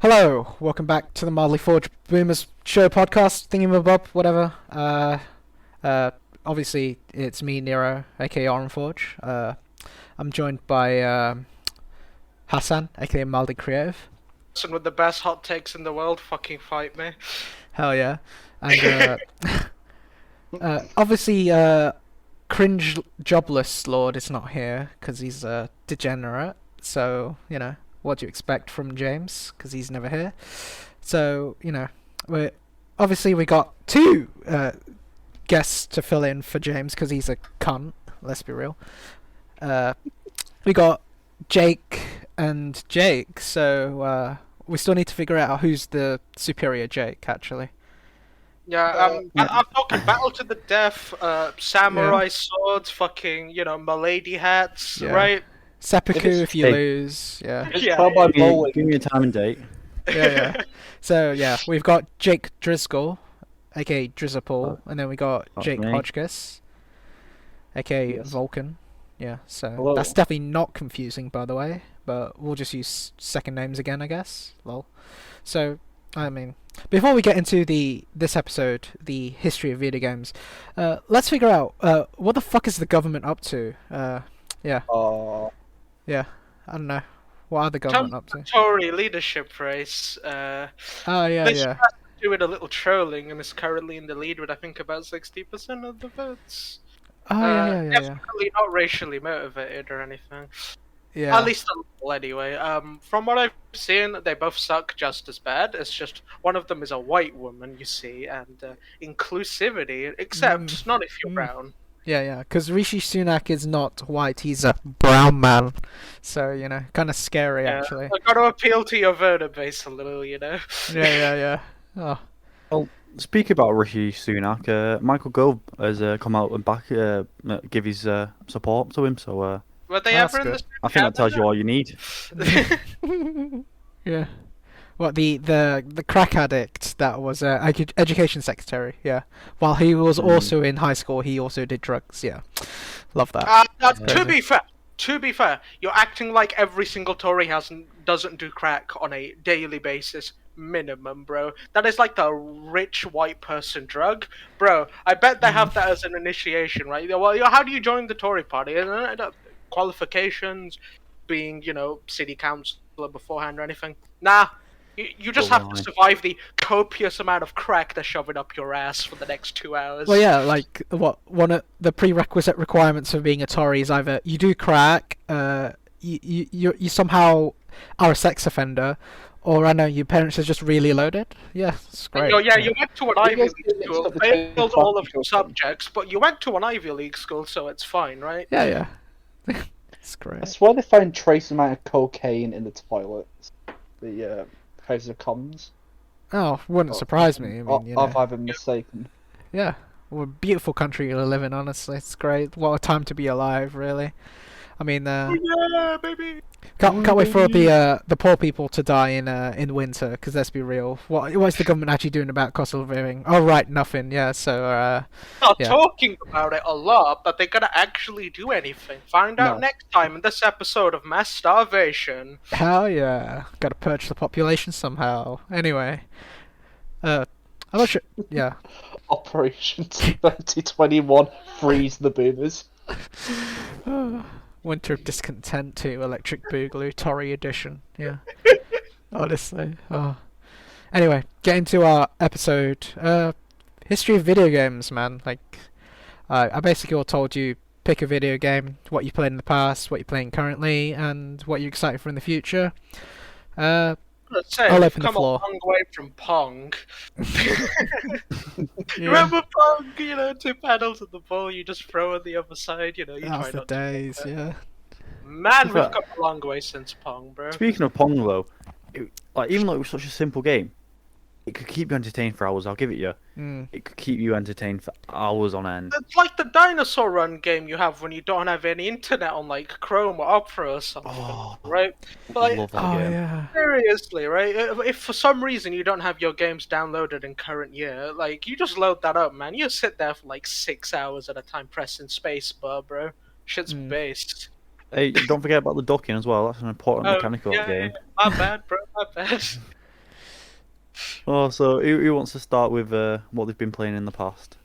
Hello, welcome back to the Mildly Forge Boomers Show podcast, thingamabob, whatever. Obviously, it's me, Nero, aka Oranforge. I'm joined by Hassan, aka Mildly Creative. Person with the best hot takes in the world, fucking fight me. Hell yeah. And obviously, Cringe Jobless Lord is not here because he's a degenerate. So, what do you expect from James? Because he's never here. So, we got two guests to fill in for James because he's a cunt. Let's be real. We got Jake and Jake. So we still need to figure out who's the superior Jake, actually. Yeah, I'm talking battle to the death, samurai swords, fucking, milady hats, right? Seppuku if you lose. Yeah. Give me a time and date. Yeah. So we've got Jake Driscoll, aka Drizerpool, and then we got Jake me. Hodgkiss, aka Vulcan. Yeah, so Hello. that's definitely not confusing, by the way. But we'll just use second names again, I guess. Lol. So, before we get into this episode, the history of video games, let's figure out what the fuck is the government up to? Yeah, I don't know. What are the government up to? Tory leadership race. Yeah. Doing a little trolling and is currently in the lead with I think about 60% of the votes. Yeah. Definitely not racially motivated or anything. Yeah. At least a little anyway. From what I've seen, they both suck just as bad. It's just one of them is a white woman, you see, and inclusivity, except not if you're brown. Yeah, because Rishi Sunak is not white, he's a brown man. So, kind of scary, actually. I've got to appeal to your voter base a little, Yeah. Oh. Well, speak about Rishi Sunak. Michael Gove has come out and give his support to him. So were they that's ever in good. the I think that tells you all you need. Yeah. What, the crack addict that was education secretary, yeah. While he was also in high school, he also did drugs, yeah. Love that. To be fair, you're acting like every single Tory doesn't do crack on a daily basis. Minimum, bro. That is like the rich white person drug, bro. I bet they have that as an initiation, right? Well, how do you join the Tory party? Qualifications, being city councillor beforehand or anything? Nah, you just have to survive the copious amount of crack they're shoving up your ass for the next 2 hours. Well, yeah, like one of the prerequisite requirements for being a Tory is either you do crack, you somehow are a sex offender, or I know your parents are just really loaded. Yeah, it's great. You went to an Ivy League school, failed all of your subjects, but you went to an Ivy League school, so it's fine, right? Yeah. It's great. I swear they found trace amount of cocaine in the toilets. The House of Commons. Oh, wouldn't surprise me. If I've been mistaken. Yeah, well, beautiful country to live in. Honestly, it's great. What a time to be alive, really. Yeah, baby. Can't wait for the poor people to die in winter. Because let's be real, what's the government actually doing about cost of living? Oh right, nothing. Yeah, so Talking about it a lot, but they're gonna actually do anything. Find out next time in this episode of Mass Starvation. Hell yeah, gotta purge the population somehow. Anyway, I'm not sure. Yeah. Operation 2021 freeze the boomers. Winter of Discontent 2 Electric Boogaloo Tory Edition. Yeah. Honestly. Oh. Anyway, getting to our episode. History of video games, man. Like, I basically all told you pick a video game, what you played in the past, what you're playing currently, and what you're excited for in the future. I'll open the floor. Come a long way from Pong. Yeah. Remember Pong? 2 paddles at the ball, you just throw on the other side. You That try was the not days, to. yeah. Man, we've come a long way since Pong, bro. Speaking of Pong, though, even though it was such a simple game, it could keep you entertained for hours. I'll give it you. It could keep you entertained for hours on end. It's like the dinosaur run game you have when you don't have any internet on like Chrome or Opera or something, right? I love that game. Yeah. Seriously, right? If for some reason you don't have your games downloaded in current year, like you just load that up, man. You sit there for like 6 hours at a time pressing spacebar, bro. Shit's based. Hey, don't forget about the ducking as well. That's an important mechanical game. My bad, bro. My bad. Oh, so who wants to start with what they've been playing in the past?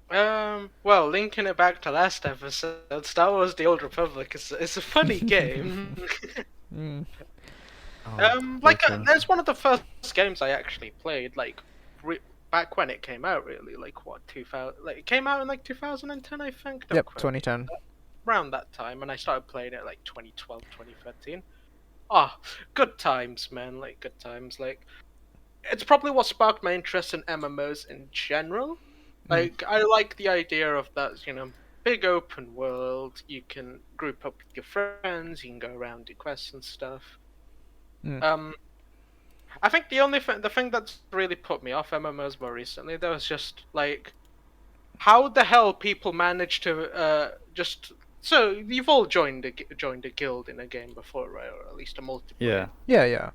Well, linking it back to last episode, Star Wars: The Old Republic is a funny game. Mm. Oh, okay. There's one of the first games I actually played, like, back when it came out, really, like, what, 2000, like, it came out in, like, 2010, I think? Don't Yep, quote me. 2010. Around that time, and I started playing it, like, 2012, 2013. Ah, good times, man, like, good times, like, it's probably what sparked my interest in MMOs in general. Like, I like the idea of that, big open world, you can group up with your friends, you can go around, do quests and stuff. Mm. I think the thing that's really put me off MMOs more recently, though, is just like how the hell people manage to just. So you've all joined a guild in a game before, right? Or at least a multiplayer. Yeah. Yeah.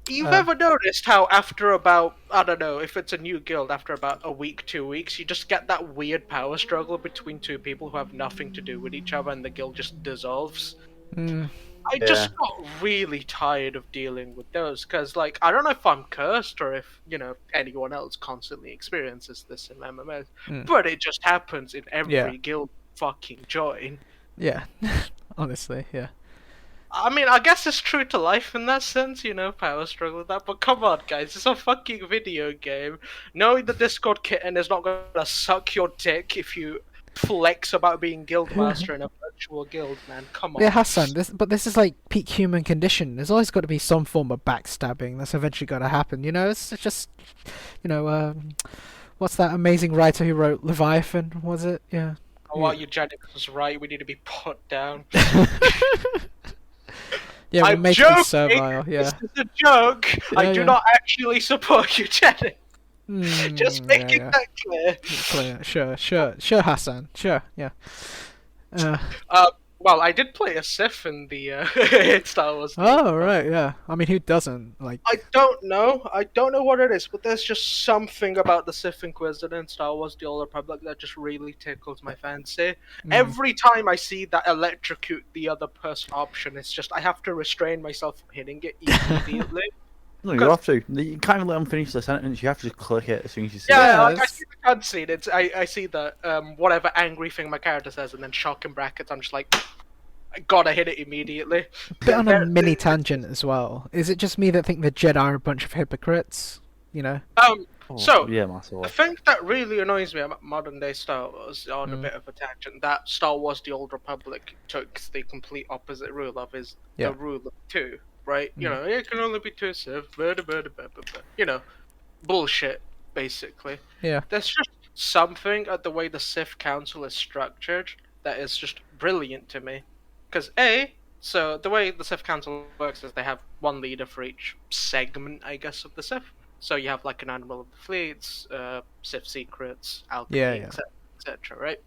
You've ever noticed how after about, I don't know, if it's a new guild, after about a week, 2 weeks, you just get that weird power struggle between two people who have nothing to do with each other, and the guild just dissolves. Mm. I just got really tired of dealing with those, because, like, I don't know if I'm cursed or if, anyone else constantly experiences this in MMOs, but it just happens in every guild fucking join. Yeah. Honestly, yeah. I mean, I guess it's true to life in that sense, power struggle with that, but come on, guys, it's a fucking video game. Knowing the Discord kitten is not gonna suck your dick if you flex about being guildmaster in a virtual guild, man. Come on. Yeah, Hassan, this is like peak human condition. There's always got to be some form of backstabbing that's eventually got to happen. It's just, what's that amazing writer who wrote Leviathan? Was it? Yeah. Oh, well, Eugenics was right. We need to be put down. Yeah, we're making it servile. Yeah. This is a joke. Yeah, I do not actually support eugenics. Just making that clear. Clear. Sure, Hassan. Sure, yeah. Well, I did play a Sith in the in Star Wars. Oh, right, yeah. I mean, who doesn't? Like, I don't know what it is, but there's just something about the Sith Inquisitor in Star Wars: The Old Republic that just really tickles my fancy. Every time I see that electrocute the other person option, it's just I have to restrain myself from hitting it immediately. No, you have to. You can't even let them finish the sentence. You have to just click it as soon as you see it. Yeah, like, I see the cutscene. I see the whatever angry thing my character says, and then shock in brackets. I'm just like, I gotta hit it immediately. Bit on a mini tangent as well. Is it just me that think the Jedi are a bunch of hypocrites? So yeah, myself. the thing that really annoys me about modern day Star Wars, on a bit of a tangent, that Star Wars: The Old Republic took the complete opposite rule of is the rule of two. Right? It can only be two Sith. Bullshit, basically. Yeah. There's just something at the way the Sith Council is structured that is just brilliant to me. Because so the way the Sith Council works is they have one leader for each segment, I guess, of the Sith. So you have like an Admiral of the Fleets, Sith Secrets, Alchemy, etc. Right?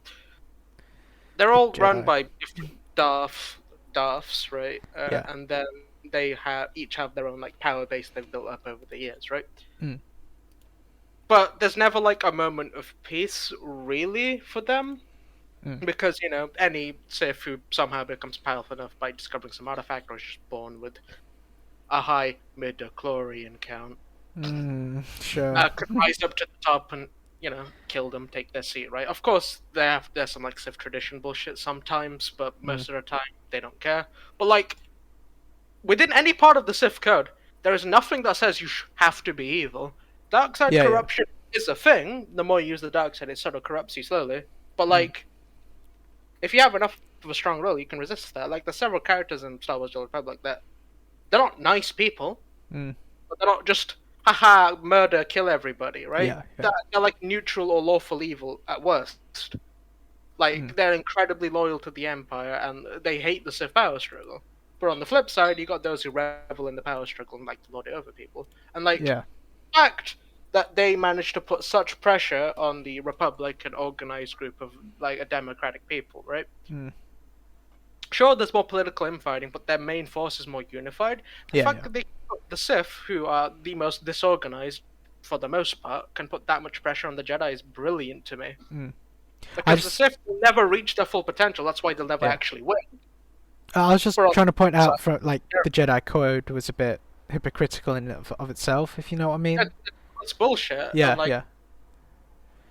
They're all run by different Darths, right? And then they each have their own like power base they've built up over the years, right? But there's never like a moment of peace really for them, because any Sith who somehow becomes powerful enough by discovering some artifact or is just born with a high midichlorian count, sure, could rise up to the top and kill them, take their seat, right? Of course, there's some like Sith tradition bullshit sometimes, but most of the time they don't care. But like, within any part of the Sith code, there is nothing that says you have to be evil. Dark side corruption is a thing. The more you use the dark side, it sort of corrupts you slowly. But like, if you have enough of a strong will, you can resist that. Like, there's several characters in Star Wars: The Old Republic that they're not nice people, but they're not just murder, kill everybody, right? They're like neutral or lawful evil at worst. Like, they're incredibly loyal to the Empire and they hate the Sith power struggle. But on the flip side, you got those who revel in the power struggle and like to lord it over people. And like, the fact that they managed to put such pressure on the Republic, an organized group of like a democratic people, right? Sure, there's more political infighting, but their main force is more unified. The fact that they put the Sith, who are the most disorganized for the most part, can put that much pressure on the Jedi is brilliant to me. Because the Sith will never reach their full potential. That's why they'll never actually win. I was just trying to point out, the Jedi Code was a bit hypocritical in of itself, if you know what I mean. It's bullshit. Yeah, and, yeah.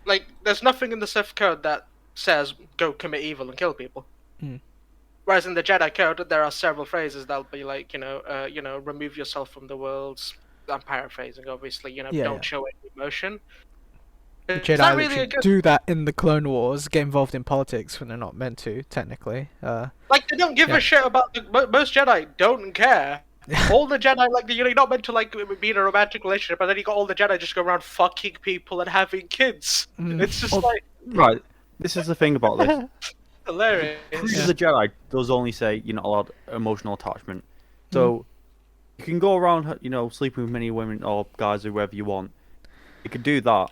Like, there's nothing in the Sith code that says go commit evil and kill people. Mm. Whereas in the Jedi code, there are several phrases that'll be like, remove yourself from the worlds. I'm paraphrasing, obviously. Yeah, don't yeah. show any emotion. The Is Jedi that really literally a good? do that in the Clone Wars, get involved in politics when they're not meant to, technically. Like, they don't give Yeah. a shit about most Jedi don't care. All the Jedi, like, you're not meant to like be in a romantic relationship, but then you got all the Jedi just go around fucking people and having kids. Mm. It's just Well, like Right. This is the thing about this. hilarious. Cruise of the Jedi does only say you're not allowed emotional attachment. So you can go around, sleeping with many women or guys or whoever you want. You could do that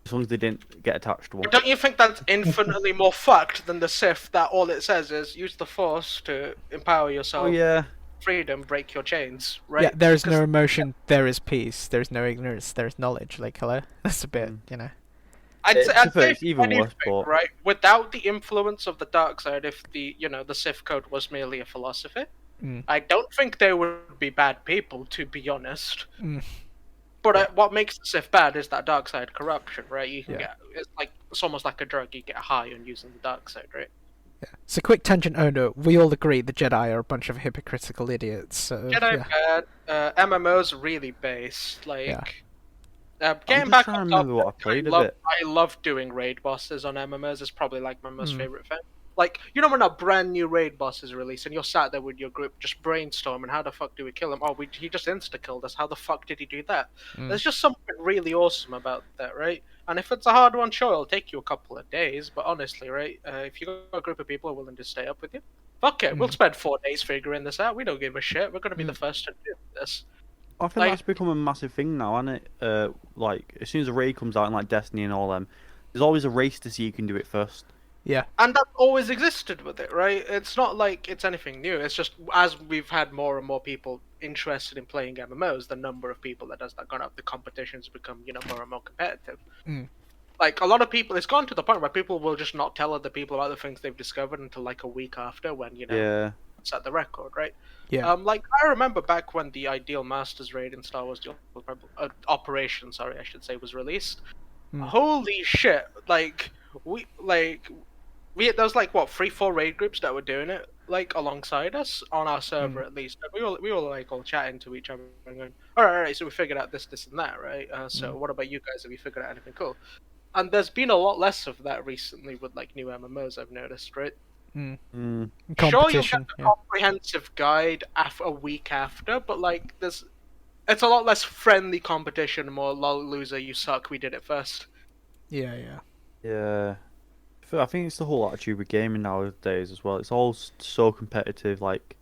as long as they didn't get attached to one. But don't you think that's infinitely more fucked than the Sith? That all it says is use the Force to empower yourself. Oh yeah. Freedom, break your chains, right? Yeah, there is no 'Cause- emotion, there is peace. There is no ignorance, there is knowledge. Like, hello? That's a bit, I'd It's say, I'd say it's even anything, worse, but- right? Without the influence of the dark side, if the Sith code was merely a philosophy, Mm. I don't think they would be bad people, to be honest. Mm. But what makes the Sith bad is that dark side corruption, right? You can Yeah. it's almost like a drug. You get high on using the dark side, right? Yeah. So, quick tangent, oh no, we all agree the Jedi are a bunch of hypocritical idiots. So, Jedi yeah. bad. MMOs really based. Like, getting just back trying to on remember what I topic, played a love, bit. I love doing raid bosses on MMOs. It's probably like my most Mm. favorite thing. Like, when a brand new raid boss is released and you're sat there with your group just brainstorming, how the fuck do we kill him? Oh, he just insta-killed us. How the fuck did he do that? Mm. There's just something really awesome about that, right? And if it's a hard one, sure, it'll take you a couple of days. But honestly, right, if you got a group of people who are willing to stay up with you, fuck it. We'll spend 4 days figuring this out. We don't give a shit. We're going to be the first to do this. I think Like- that's become a massive thing now, isn't it? Like as soon as a raid comes out, in like Destiny and all them, there's always a race to see who can do it first. Yeah. And that always existed with it, right? It's not like it's anything new. It's just as we've had more and more people interested in playing MMOs, the number of people that does that gone up, the competitions become, more and more competitive. Mm. Like a lot of people, it's gone to the point where people will just not tell other people about the things they've discovered until like a week after, when Yeah. set the record, right? Yeah. Like I remember back when the Ideal Masters raid in Star Wars Operation, sorry, I should say, was released. Mm. Holy shit! There was like what 3-4 raid groups that were doing it like alongside us on our server at least. And we were like all chatting to each other and going, all right, so we figured out this, and that, right? So what about you guys? Have you figured out anything cool? And there's been a lot less of that recently with like new MMOs. I've noticed, right? Mm. Mm. Sure, you'll Competition. get the Yeah. comprehensive guide a week after, but like it's a lot less friendly competition, more lol loser, you suck, we did it first. Yeah, yeah. Yeah. I think it's the whole attitude with gaming nowadays as well. It's all so competitive. Like,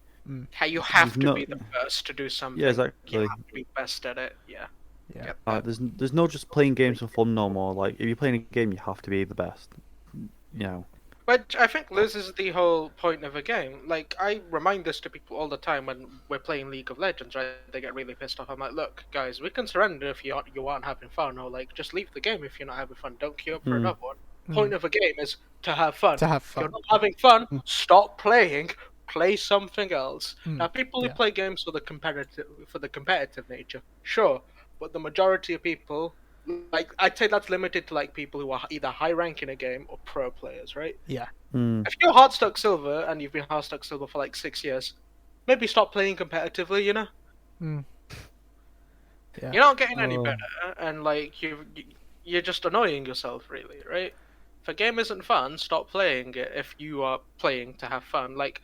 How you have There's to no- be the first to do something. yeah, exactly. You have to be best at it. Yeah. Yeah. Get that. There's no just playing games for fun no more. Like, if you're playing a game, you have to be the best. But I think loses the whole point of a game. Like, I remind this to people all the time when we're playing League of Legends, right? They get really pissed off. I'm like, look, guys, we can surrender if you aren't having fun, or like, just leave the game if you're not having fun. Don't queue up for another one. Point of a game is to have fun. To have If you're fun. not having fun, stop playing. Play something else. Now, people who yeah. play games for the competitive nature, sure, but the majority of people, like, I'd say that's limited to like people who are either high rank in a game or pro players, right? Yeah. Mm. If you're hard stuck silver and you've been hard stuck silver for like 6 years, maybe stop playing competitively. Mm. Yeah. You're not getting any Oh. better, and like you're just annoying yourself, really, right? If a game isn't fun, stop playing it. If you are playing to have fun, like,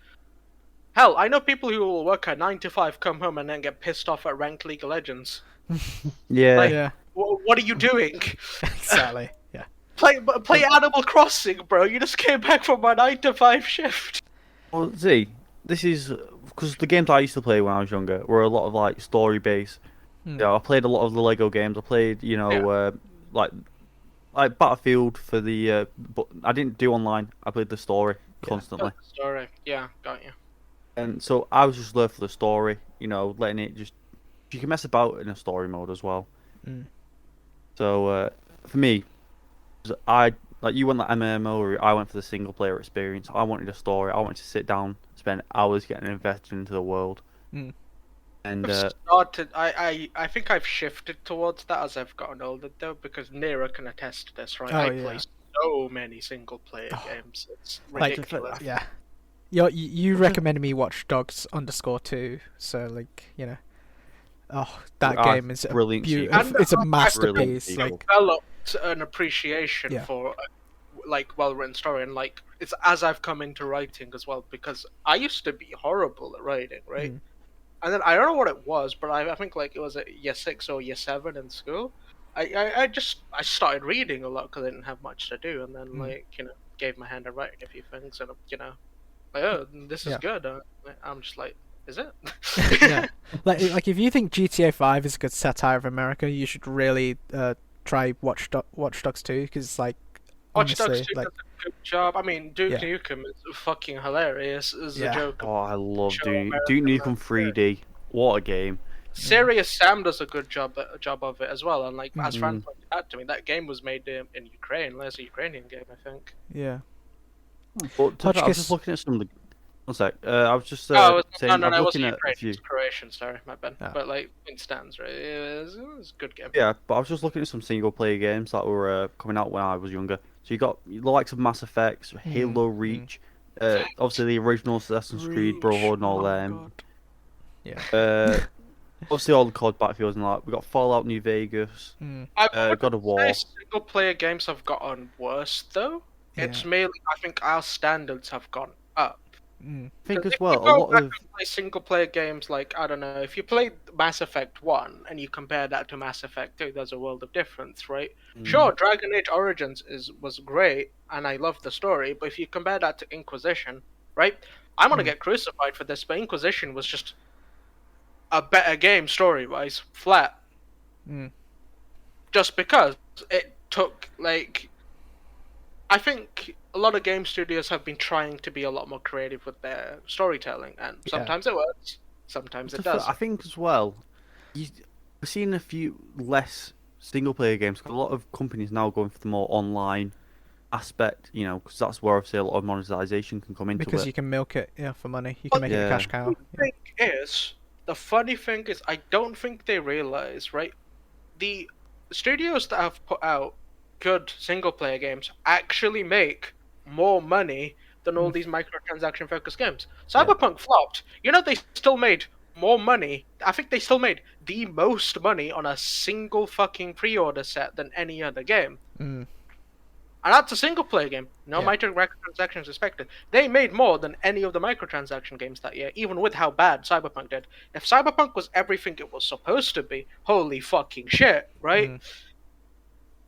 hell, I know people who will work at 9 to 5, come home, and then get pissed off at ranked League of Legends. Yeah. Like- Yeah. What are you doing? Exactly. Yeah. Play Animal Crossing, bro. You just came back from a 9 to 5 shift. Well, see, this is because the games I used to play when I was younger were a lot of like story based. Yeah, I played a lot of the Lego games. I played, like Battlefield for the, but I didn't do online. I played the story constantly, Story, yeah, got you. and so I was just there for the story. Letting it just you can mess about in a story mode as well. Mm. So for me, I like you went like MMO, or I went for the single player experience. I wanted a story. I wanted to sit down, spend hours getting invested into the world. Mm. And I've started. I think I've shifted towards that as I've gotten older, though, because Nero can attest to this, right? Oh, I yeah. play so many single player Oh, games. It's like, ridiculous. yeah. You recommended me Watch Dogs _2, so like that game is a brilliant beautiful. sequel. It's a Brilliant masterpiece. sequel. Like, Developed an appreciation Yeah. for like well-written story, and like it's as I've come into writing as well, because I used to be horrible at writing, right? Mm. And then I don't know what it was, but I think like it was at year 6 or year 7 in school. I started reading a lot because I didn't have much to do, and then like gave my hand at writing a few things, and like, oh, this is Yeah. good. I'm just like, is it? yeah. Like if you think GTA 5 is a good satire of America, you should really try Watch Dogs 2, because like Watch Dogs honestly, 2 like does a good job. I mean, Duke Yeah. Nukem is fucking hilarious as Yeah. a joke. Oh, I love Show Duke American Nukem 3D. What a game! Serious Sam does a good job of it as well, and like as Fran Mm. pointed out to me, that game was made in Ukraine. That's a Ukrainian game, I think. yeah. But I was Hotchkiss- just looking at some of the. One sec. I was just Oh, saying. no, I'm it wasn't looking at a Ukrainian. few. It's Croatian. Sorry, my bad. Ah. But like it stands right. It was a good game. Yeah, but I was just looking at some single player games that were coming out when I was younger. So you got the likes of Mass Effect, Halo Reach, obviously the original Assassin's Creed, Brotherhood, and all Oh, them. God. Yeah. Obviously all the COD Battlefields and like we got Fallout New Vegas, I God of War. say single player games have gotten worse though. It's Yeah. mainly I think our standards have gone up. Mm. I think 'Cause as if well you a go lot back of and play single player games like I don't know, if you played Mass Effect 1 and you compare that to Mass Effect 2, there's a world of difference, right? Sure, Dragon Age Origins was great and I loved the story, but if you compare that to Inquisition, right? I'm gonna get crucified for this, but Inquisition was just a better game story wise, flat. Mm. Just because it took like I think a lot of game studios have been trying to be a lot more creative with their storytelling, and sometimes it works, sometimes it doesn't. I think as well, we're seeing a few less single player games. 'Cause a lot of companies now going for the more online aspect, because that's where obviously a lot of monetization can come into Because it. you can milk it, for money. You can make it a Yeah. cash cow. The funny thing is, I don't think they realize, right? The studios that have put out good single player games actually make more money than all these microtransaction focused games. Cyberpunk flopped. They still made more money. I think they still made the most money on a single fucking pre-order set than any other game. Mm. And that's a single player game. No Yeah. microtransactions respected. They made more than any of the microtransaction games that year, even with how bad Cyberpunk did. If Cyberpunk was everything it was supposed to be, holy fucking shit, right?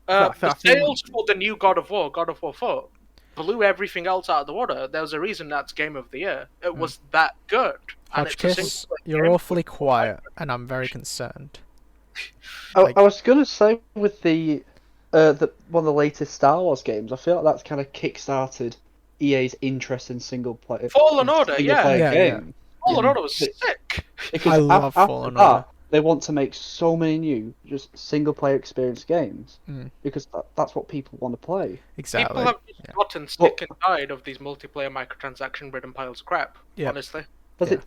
The sales for the new God of War 4, blew everything else out of the water. There was a reason that's Game of the Year. It was that good. And it's a Hotchkiss, single-player you're game awfully with- quiet, and I'm very concerned. I was gonna say with the one of the latest Star Wars games, I feel like that's kind of kickstarted EA's interest in single player. Fallen Order, single yeah. player Yeah, game. Fallen Order was sick. Because I love after Fallen that, Order. they want to make so many new just single player experience games because that's what people want to play. Exactly. People have just gotten sick and tired of these multiplayer microtransaction ridden piles of crap, honestly. Because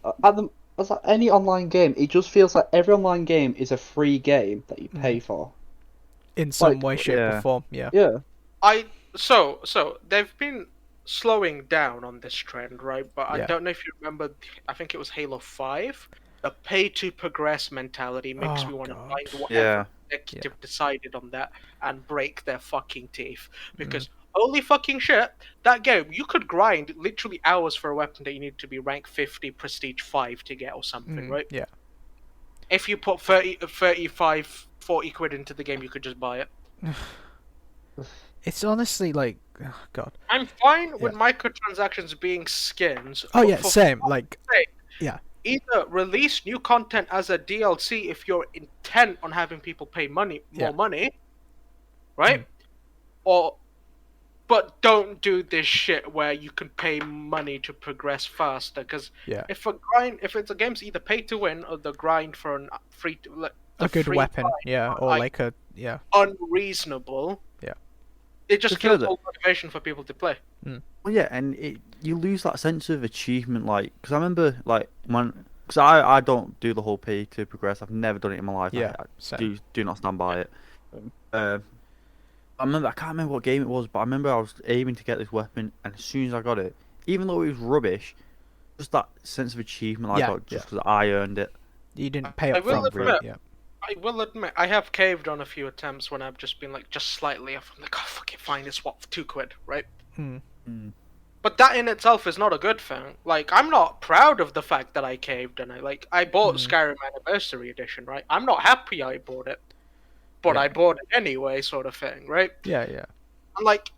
as like any online game, it just feels like every online game is a free game that you pay for. In some way, shape, or form, yeah. So they've been slowing down on this trend, right? But I don't know if you remember. I think it was Halo 5. The pay to progress mentality makes me want to find whatever executive decided on that and break their fucking teeth. Because holy fucking shit, that game, you could grind literally hours for a weapon that you need to be rank 50, prestige 5 to get or something, right? Yeah. If you put 35, 40 quid into the game, you could just buy it. It's honestly like, oh god. I'm fine with microtransactions being skins. Oh but yeah, for same. fuck's Like, sake, yeah. either release new content as a DLC if you're intent on having people pay more money, right? But don't do this shit where you can pay money to progress faster. Because if it's a game's either pay to win or the grind for a good weapon, grind, or like unreasonable. Yeah. It just kills all motivation for people to play. Well, yeah, and you lose that sense of achievement, like, because I remember, like, when because I don't do the whole pay to progress. I've never done it in my life. Yeah, I same. do not stand by it. I can't remember what game it was, but I remember I was aiming to get this weapon, and as soon as I got it, even though it was rubbish, just that sense of achievement I got just because I earned it. You didn't pay I up will front for admit, it. Yeah. I will admit, I have caved on a few attempts when I've just been like, just slightly off. I'm like, oh, fuck it, fine, it's what, for £2, right? But that in itself is not a good thing. Like, I'm not proud of the fact that I caved and I bought Skyrim Anniversary Edition, right? I'm not happy I bought it, but I bought it anyway, sort of thing, right? Yeah. And like,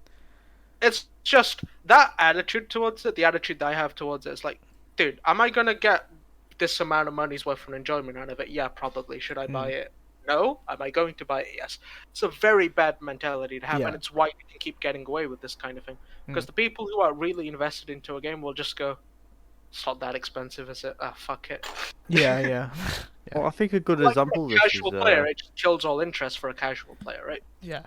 it's just that attitude towards it, the attitude that I have towards it is like, dude, am I gonna get this amount of money's worth of enjoyment out of it? Yeah, probably. Should I buy it? No. Am I going to buy it? Yes. It's a very bad mentality to have, and it's why you can keep getting away with this kind of thing. Because the people who are really invested into a game will just go, it's not that expensive, is it? Ah, fuck it. Yeah. Well, I think a good Like example of for a this casual is player, it just kills all interest for a casual player, right? Yeah.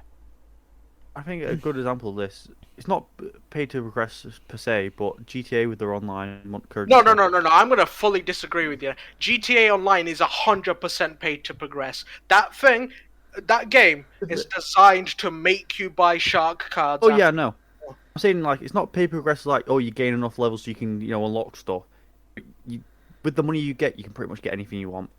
I think a good example of this. It's not pay to progress per se, but GTA with their online currency. No. I'm gonna fully disagree with you. GTA Online is 100% paid to progress. That game is designed to make you buy shark cards. Oh yeah, no. I'm saying like it's not pay to progress like you gain enough levels so you can unlock stuff. With the money you get, you can pretty much get anything you want.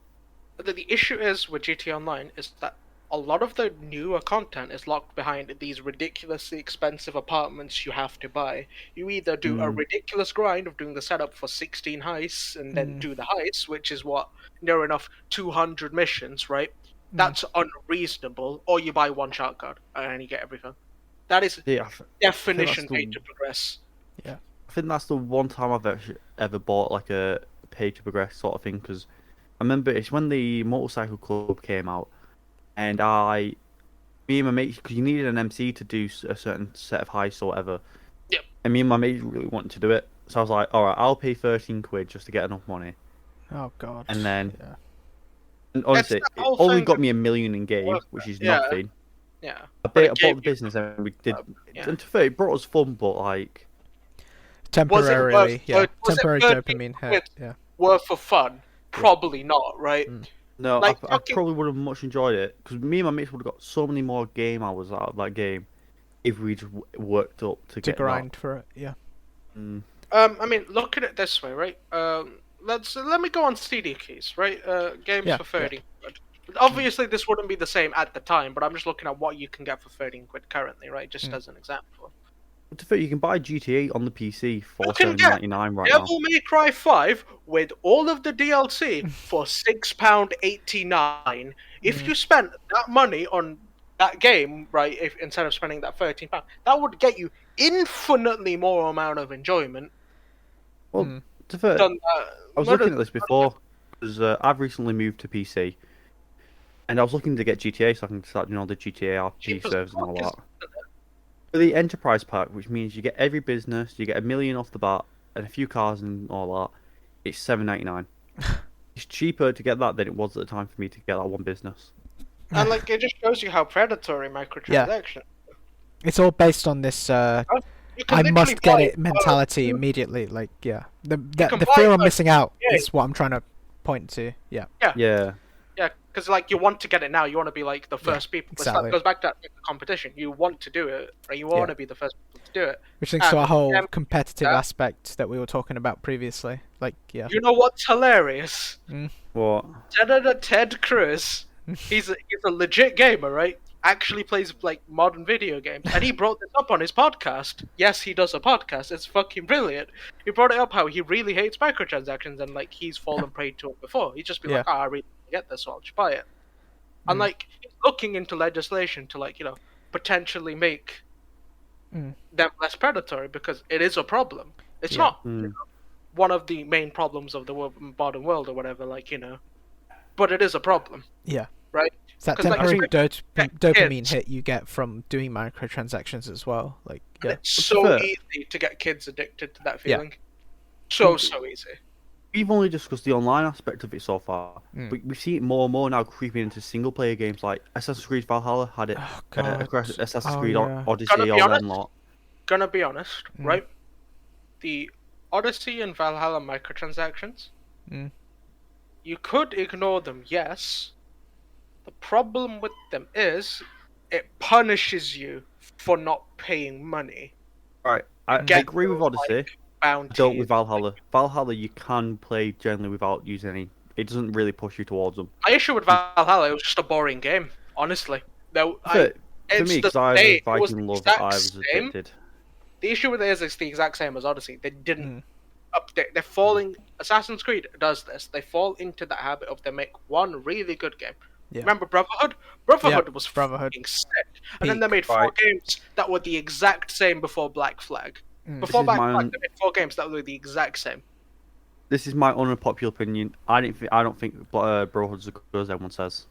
But the issue is with GTA Online is that a lot of the newer content is locked behind these ridiculously expensive apartments you have to buy. You either do a ridiculous grind of doing the setup for 16 heists and then do the heists, which is what, near enough 200 missions, right? That's unreasonable. Or you buy one shark card and you get everything. That is definition paid to progress. Yeah. I think that's the one time I've ever bought like a pay to progress sort of thing, because I remember it's when the Motorcycle Club came out, and me and my mates, because you needed an MC to do a certain set of heists or whatever. Yep. And me and my mates really wanted to do it, so I was like, all right, I'll pay £13 just to get enough money. Oh god. And then, and honestly, it only got me $1 million in game, which is nothing. Yeah. I bought the business and we did. And to be fair, it brought us fun, but like temporarily, temporary dopamine hit. Yeah. Worth of fun? Probably not, right? No, I probably would have much enjoyed it, because me and my mates would have got so many more game hours out of that game if we just worked up to get grind for it. Yeah. I mean, look at it this way, right? Let me go on CD keys, right? Games for 30 quid. Obviously, this wouldn't be the same at the time, but I'm just looking at what you can get for 13 quid currently, right? Just as an example. To be fair, you can buy GTA on the PC for £7.99 right now. Devil May Cry 5 with all of the DLC for £6.89. If you spent that money on that game, right, instead of spending that £13, that would get you infinitely more amount of enjoyment. Well, to be fair, I was looking at this before, because I've recently moved to PC. And I was looking to get GTA so I can start, the GTA RPG servers and all that. For the Enterprise Pack, which means you get every business, you get $1 million off the bat, and a few cars and all that, it's $7.99. It's cheaper to get that than it was at the time for me to get that one business. And it just shows you how predatory microtransactions. Yeah. It's all based on this I must get it mentality immediately. The fear of missing out is what I'm trying to point to. Yeah. Yeah, because you want to get it now. You want to be the first people. Exactly. It goes back to that competition. You want to do it, right? You want to be the first people to do it. Which links to our whole competitive aspect that we were talking about previously. You know what's hilarious? What? Ted Cruz. He's a legit gamer, right? Actually plays modern video games, and he brought this up on his podcast. Yes, he does a podcast. It's fucking brilliant. He brought it up how he really hates microtransactions, and he's fallen prey to it before. He'd just be like, I really get this, so I'll just buy it. And he's looking into legislation to potentially make them less predatory, because it is a problem. It's not one of the main problems of the modern world or whatever, but it is a problem. Yeah. Right? It's that temporary dopamine hit you get from doing microtransactions as well. It's so easy to get kids addicted to that feeling. So easy. We've only discussed the online aspect of it so far, but we see it more and more now creeping into single-player games like Assassin's Creed Valhalla had it, Assassin's Creed Odyssey, all them lot. Gonna be honest, right? The Odyssey and Valhalla microtransactions You could ignore them, yes. The problem with them is it punishes you for not paying money. Right, I Get agree with those, Odyssey. like, bounties. Don't with Valhalla. Valhalla, you can play generally without using any. It doesn't really push you towards them. My issue with Valhalla, it was just a boring game, honestly. No, For me, it's because the I have same. a It was Viking the love, I exact was same. addicted. The issue with it is it's the exact same as Odyssey. They didn't update. They're falling. Assassin's Creed does this. They fall into that habit of they make one really good game. Yeah. Remember Brotherhood? Brotherhood Yeah, was Brotherhood. fucking sick. And then they made Peak, 4 right. games that were the exact same before Black Flag. Before This is Black my Flag, own- they made 4 games that were the exact same. This is my unpopular opinion. I don't think Brotherhood's as good as everyone says.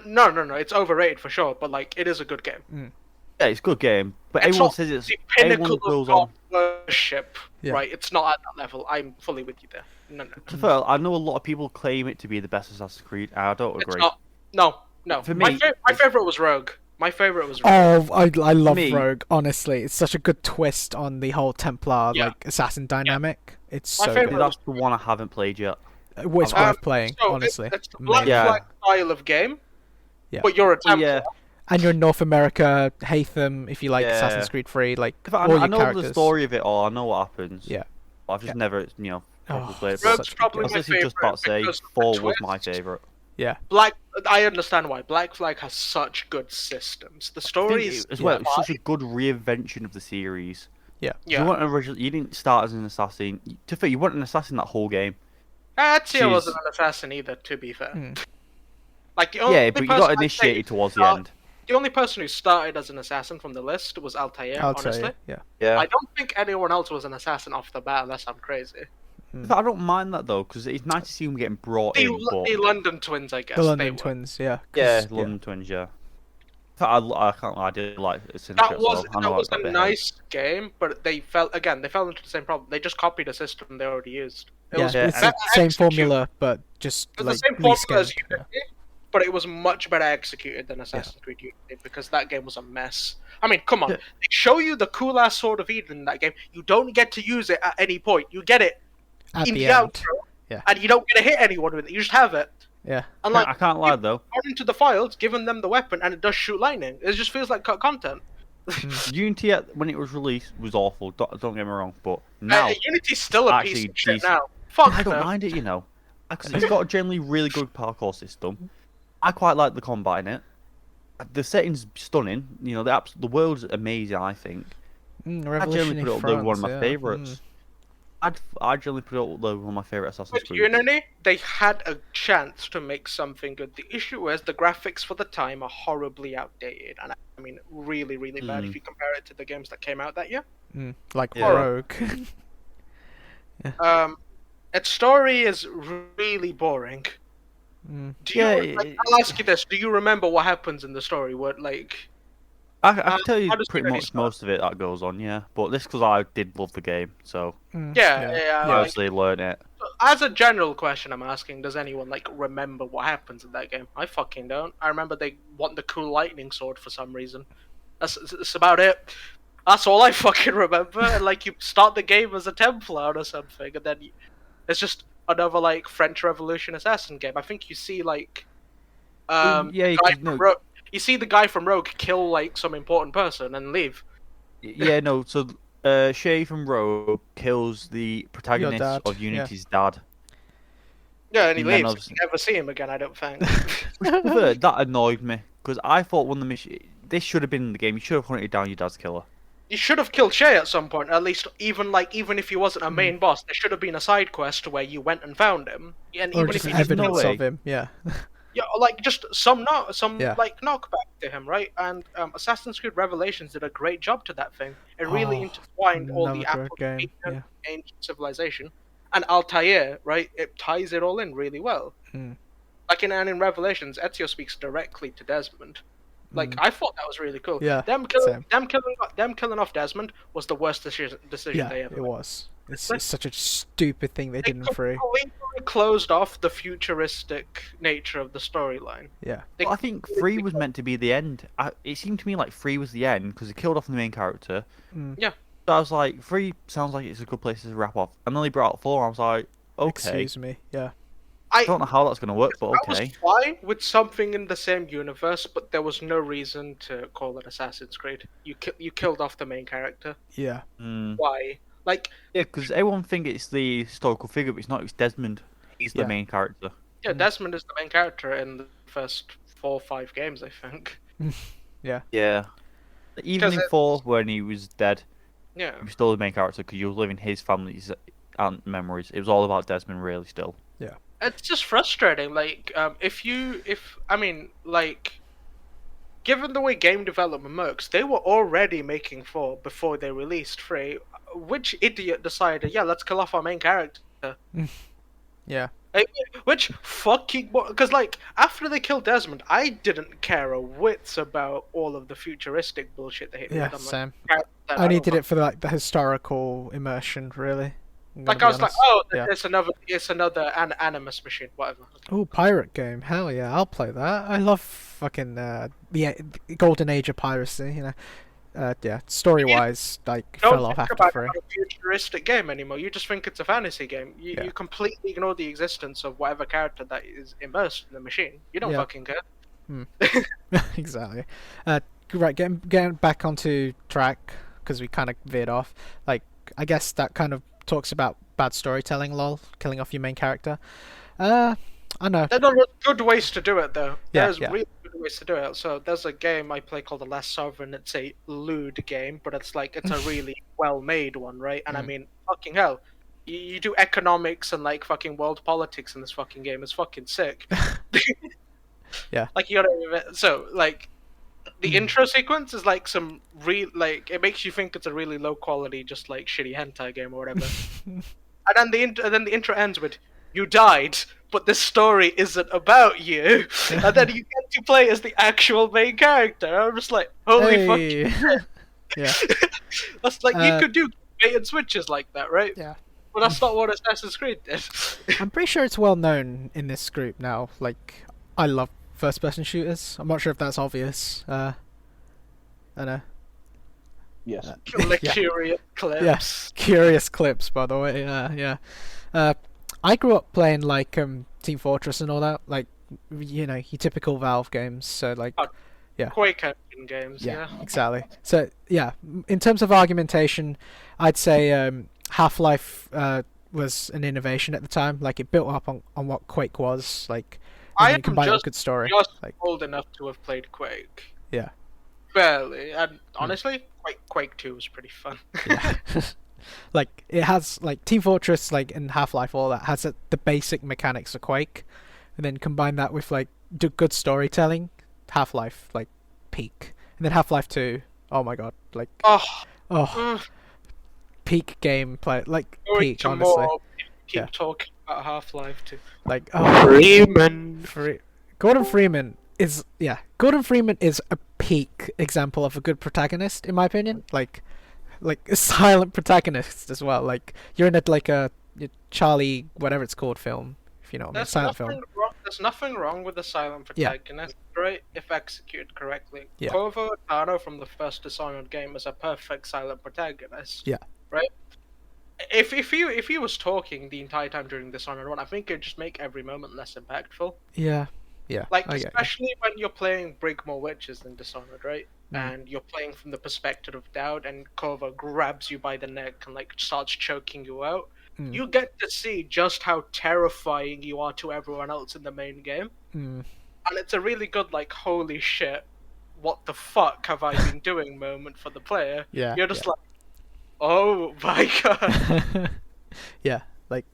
No, it's overrated for sure, but like it is a good game. Yeah, it's a good game, but It's everyone not says it's the everyone pinnacle goes of on. God worship, Yeah. right? It's not at that level. I'm fully with you there. No. To be fair, I know a lot of people claim it to be the best Assassin's Creed, and I don't It's agree. not. No. For My me, favorite was Rogue. My favorite was Rogue. Oh, I love Me- Rogue. Honestly, it's such a good twist on the whole Templar Yeah. like assassin dynamic. It's My so favourite good. That's the one I haven't played yet. It's Um, worth playing. so Honestly, it's the Black Amazing. Yeah. Flag style of game. Yeah. But you're a Templar. Yeah, And you're in North America, Hatham, if you like Yeah. Assassin's Creed 3, like in fact, all I your know characters. the story of it all. I know what happens. Yeah. But I've just never, properly played it. Rogue's Rogue's such a good probably game. I was my literally just favorite about to say because of the 4 was my twist. favorite. Yeah. I understand why. Black Flag has such good systems. The I think story is as well, it's such a good reinvention of the series. Yeah. Yeah. You didn't start as an assassin. To be fair, you weren't an assassin that whole game. Ezio Jeez. wasn't an assassin either, to be fair. Hmm. Like the only Yeah, but you person got I'd say initiated towards the start- end. The only person who started as an assassin from the list was Altair, I'll tell honestly. you. Yeah. Yeah. I don't think anyone else was an assassin off the bat, unless I'm crazy. I don't mind that though, because it's nice to see them getting brought The, in. But the London twins, I guess. The they London were. Twins, yeah. 'cause- yeah, London Twins, yeah. In fact, I can't lie, I did like Syndicate. That was I know a got bit nice game, but they fell into the same problem. They just copied a system they already used. It Yeah, was it's better the same executed. formula, but just It was like the same formula as rescaled. Unity, Yeah. but it was much better executed than Assassin's Creed Unity because that game was a mess. I mean, come on. Yeah. They show you the cool ass Sword of Eden in that game. You don't get to use it at any point. You get it At in the the end. outro, Yeah. and you don't get to hit anyone with it. You just have it. Yeah. And like, I can't lie though. gone into the files, given them the weapon, and it does shoot lightning. It just feels like content. Unity when it was released was awful. Don't get me wrong, but now Unity's still a actually piece of shit decent. now. Fuck I don't them. mind it. Because it's got a generally really good parkour system. I quite like the combat in it. The setting's stunning. The world's amazing. I think. I Revolution generally in put it up there with one of France, my yeah. favourites. I generally put it up there with one of my favourite Assassin's With Creed. Unity, they had a chance to make something good. The issue is the graphics for the time are horribly outdated, and I mean really, really bad if you compare it to the games that came out that year. Like Yeah. Rogue. Its story is really boring. Do you, I'll ask you this: do you remember what happens in the story? What like? I can tell you how does pretty Unity much start? most of it that goes on, yeah. But this because I did love the game, so Yeah. I Like, obviously learned it. as a general question, I'm asking: does anyone like remember what happens in that game? I fucking don't. I remember they want the cool lightning sword for some reason. That's about it. That's all I fucking remember. And like you start the game as a Templar or something, and then it's just another like French Revolution assassin game. I think you see like yeah, the guy from Rogue. You see the guy from Rogue kill like some important person and leave. Yeah, no. So Shay from Rogue kills the protagonist dad, of Unity's dad. Yeah, and he And then leaves. obviously- You never see him again. I don't think. That annoyed me because I thought one of the missions. This should have been in the game. You should have hunted down your dad's killer. You should have killed Shay at some point, at least even if he wasn't a main boss, there should have been a side quest where you went and found him. And Or even just if you no evidence way. of him, yeah. yeah, like just some Yeah. like knockback to him, right? And Assassin's Creed Revelations did a great job to that thing. It really Oh, intertwined all the another good game, ancient civilization, and Altair, right? It ties it all in really well. Like in Revelations, Ezio speaks directly to Desmond. Like I thought that was really cool. Yeah, them killing off Desmond was the worst decision Yeah, they ever it made. was. It's such a stupid thing they did in 3. completely closed off the futuristic nature of the storyline. Yeah. Well, I think 3 was meant to be the end. It seemed to me like 3 was the end because it killed off the main character. Yeah. So I was like, 3 sounds like it's a good place to wrap off. And then they brought out 4. I was like, okay. Excuse me, yeah. I don't know how that's going to work, but okay. I was fine with something in the same universe, but there was no reason to call it Assassin's Creed. You killed off the main character. Yeah. Why? Like, yeah, because everyone thinks it's the historical figure, but it's not. It's Desmond. He's the main character. Yeah, Desmond is the main character in the first 4 or 5 games, I think. Yeah. Yeah. Even in 4, when he was dead, yeah, he was still the main character because you were living his family's memories. It was all about Desmond, really, still. Yeah. It's just frustrating. Like, given the way game development works, they were already making 4 before they released 3. Which idiot decided, yeah, let's kill off our main character? Yeah. Which fucking... Because, like, after they killed Desmond, I didn't care a whit about all of the futuristic bullshit they hit. Yeah, same. I only did it for, like, the historical immersion, really. Like, I was honest. It's another Animus machine, whatever. Oh, pirate game. Hell yeah, I'll play that. I love fucking the golden age of piracy, you know. Yeah, story-wise, fell off after 3. You don't think about it as a futuristic game anymore. You just think it's a fantasy game. You completely ignore the existence of whatever character that is immersed in the machine. You don't fucking care. Exactly. Right, getting back onto track, because we kind of veered off. Like, I guess that kind of talks about bad storytelling, lol, killing off your main character. I know. There are good ways to do it, though. There's really good ways to do it. So there's a game I play called The Last Sovereign. It's a lewd game, but it's a really well-made one, right? And I mean, fucking hell. You do economics and, like, fucking world politics in this fucking game. It's fucking sick. Yeah. Like, you gotta... So, like... The intro sequence is like some it makes you think it's a really low quality, just like shitty hentai game or whatever. and then the intro ends with "You died, but this story isn't about you," and then you get to play as the actual main character. I'm just like, holy fucking shit. Yeah. That's like you could do bait and switches like that, right? Yeah. But that's not what Assassin's Creed did. I'm pretty sure it's well known in this group now. Like, I love first-person shooters. I'm not sure if that's obvious. I know. Yes. Curious clips. Yes, curious clips, by the way. Yeah. I grew up playing, like, Team Fortress and all that. Like, you know, your typical Valve games. So, like, Quake engine games, yeah. Exactly. So, yeah, in terms of argumentation, I'd say Half-Life was an innovation at the time. Like, it built up on what Quake was. Like, I am combine a good story. Just old enough to have played Quake. Yeah. Barely. And honestly, Quake 2 was pretty fun. Yeah. Like, it has, like, Team Fortress, like, and Half-Life, all that, has the basic mechanics of Quake. And then combine that with, like, good storytelling. Half-Life, like, peak. And then Half-Life 2, oh my god. Like, peak gameplay. Like, peak, honestly. Keep talking about Half-Life 2. Like, Freeman. Gordon Freeman is a peak example of a good protagonist, in my opinion. Like a silent protagonist as well. Like, you're in a Charlie, whatever it's called, film. If you know what I mean, silent film. There's nothing wrong with the silent protagonist, right? If executed correctly. Yeah. Corvo Attano from the first Dishonored game is a perfect silent protagonist. Yeah. Right? If he was talking the entire time during Dishonored 1, I think it'd just make every moment less impactful. Yeah. Yeah. Like, especially when you're playing Brig More Witches than Dishonored, right? And you're playing from the perspective of Dowd, and Corvo grabs you by the neck and, like, starts choking you out. You get to see just how terrifying you are to everyone else in the main game. And it's a really good, like, holy shit, what the fuck have I been doing moment for the player. Yeah. You're just like, oh my god. Yeah, like...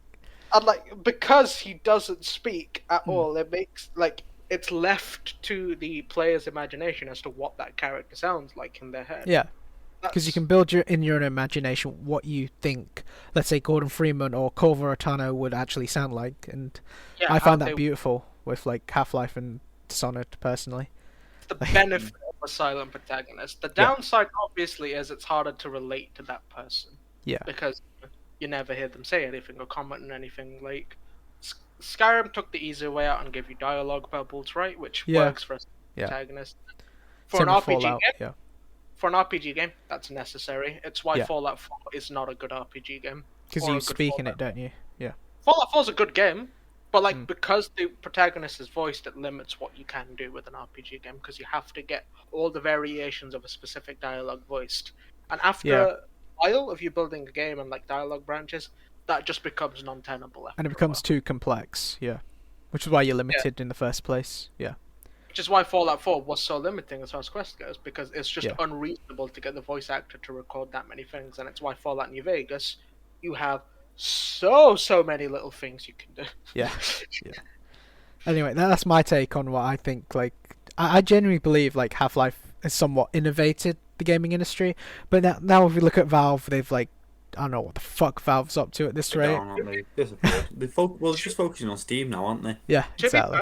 And, like, because he doesn't speak at all, it makes, like, it's left to the player's imagination as to what that character sounds like in their head. Yeah. Because you can build in your own imagination what you think, let's say, Gordon Freeman or Corvo Attano would actually sound like, and I find that beautiful with, like, Half-Life and Dishonored, personally. The benefit of a silent protagonist. The downside, obviously, is it's harder to relate to that person. Yeah. Because you never hear them say anything or comment on anything. Like, Skyrim took the easier way out and gave you dialogue bubbles, right? Which works for a protagonist. For an RPG game, for an RPG game, that's necessary. It's why Fallout 4 is not a good RPG game. Because you speak in it, don't you? Yeah. Fallout 4 is a good game, But like because the protagonist is voiced, it limits what you can do with an RPG game because you have to get all the variations of a specific dialogue voiced. And after a while of you building a game and like dialogue branches, that just becomes non-tenable. And it becomes too complex, which is why you're limited in the first place. Yeah. Which is why Fallout 4 was so limiting as far as Quest goes, because it's just unreasonable to get the voice actor to record that many things, and it's why Fallout New Vegas, you have so many little things you can do. Yeah. Anyway, that's my take on what I think. Like, I genuinely believe like Half-Life has somewhat innovated the gaming industry, but now if we look at Valve, they've like, I don't know what the fuck Valve's up to at this rate. They're just focusing on Steam now, aren't they? Yeah, exactly.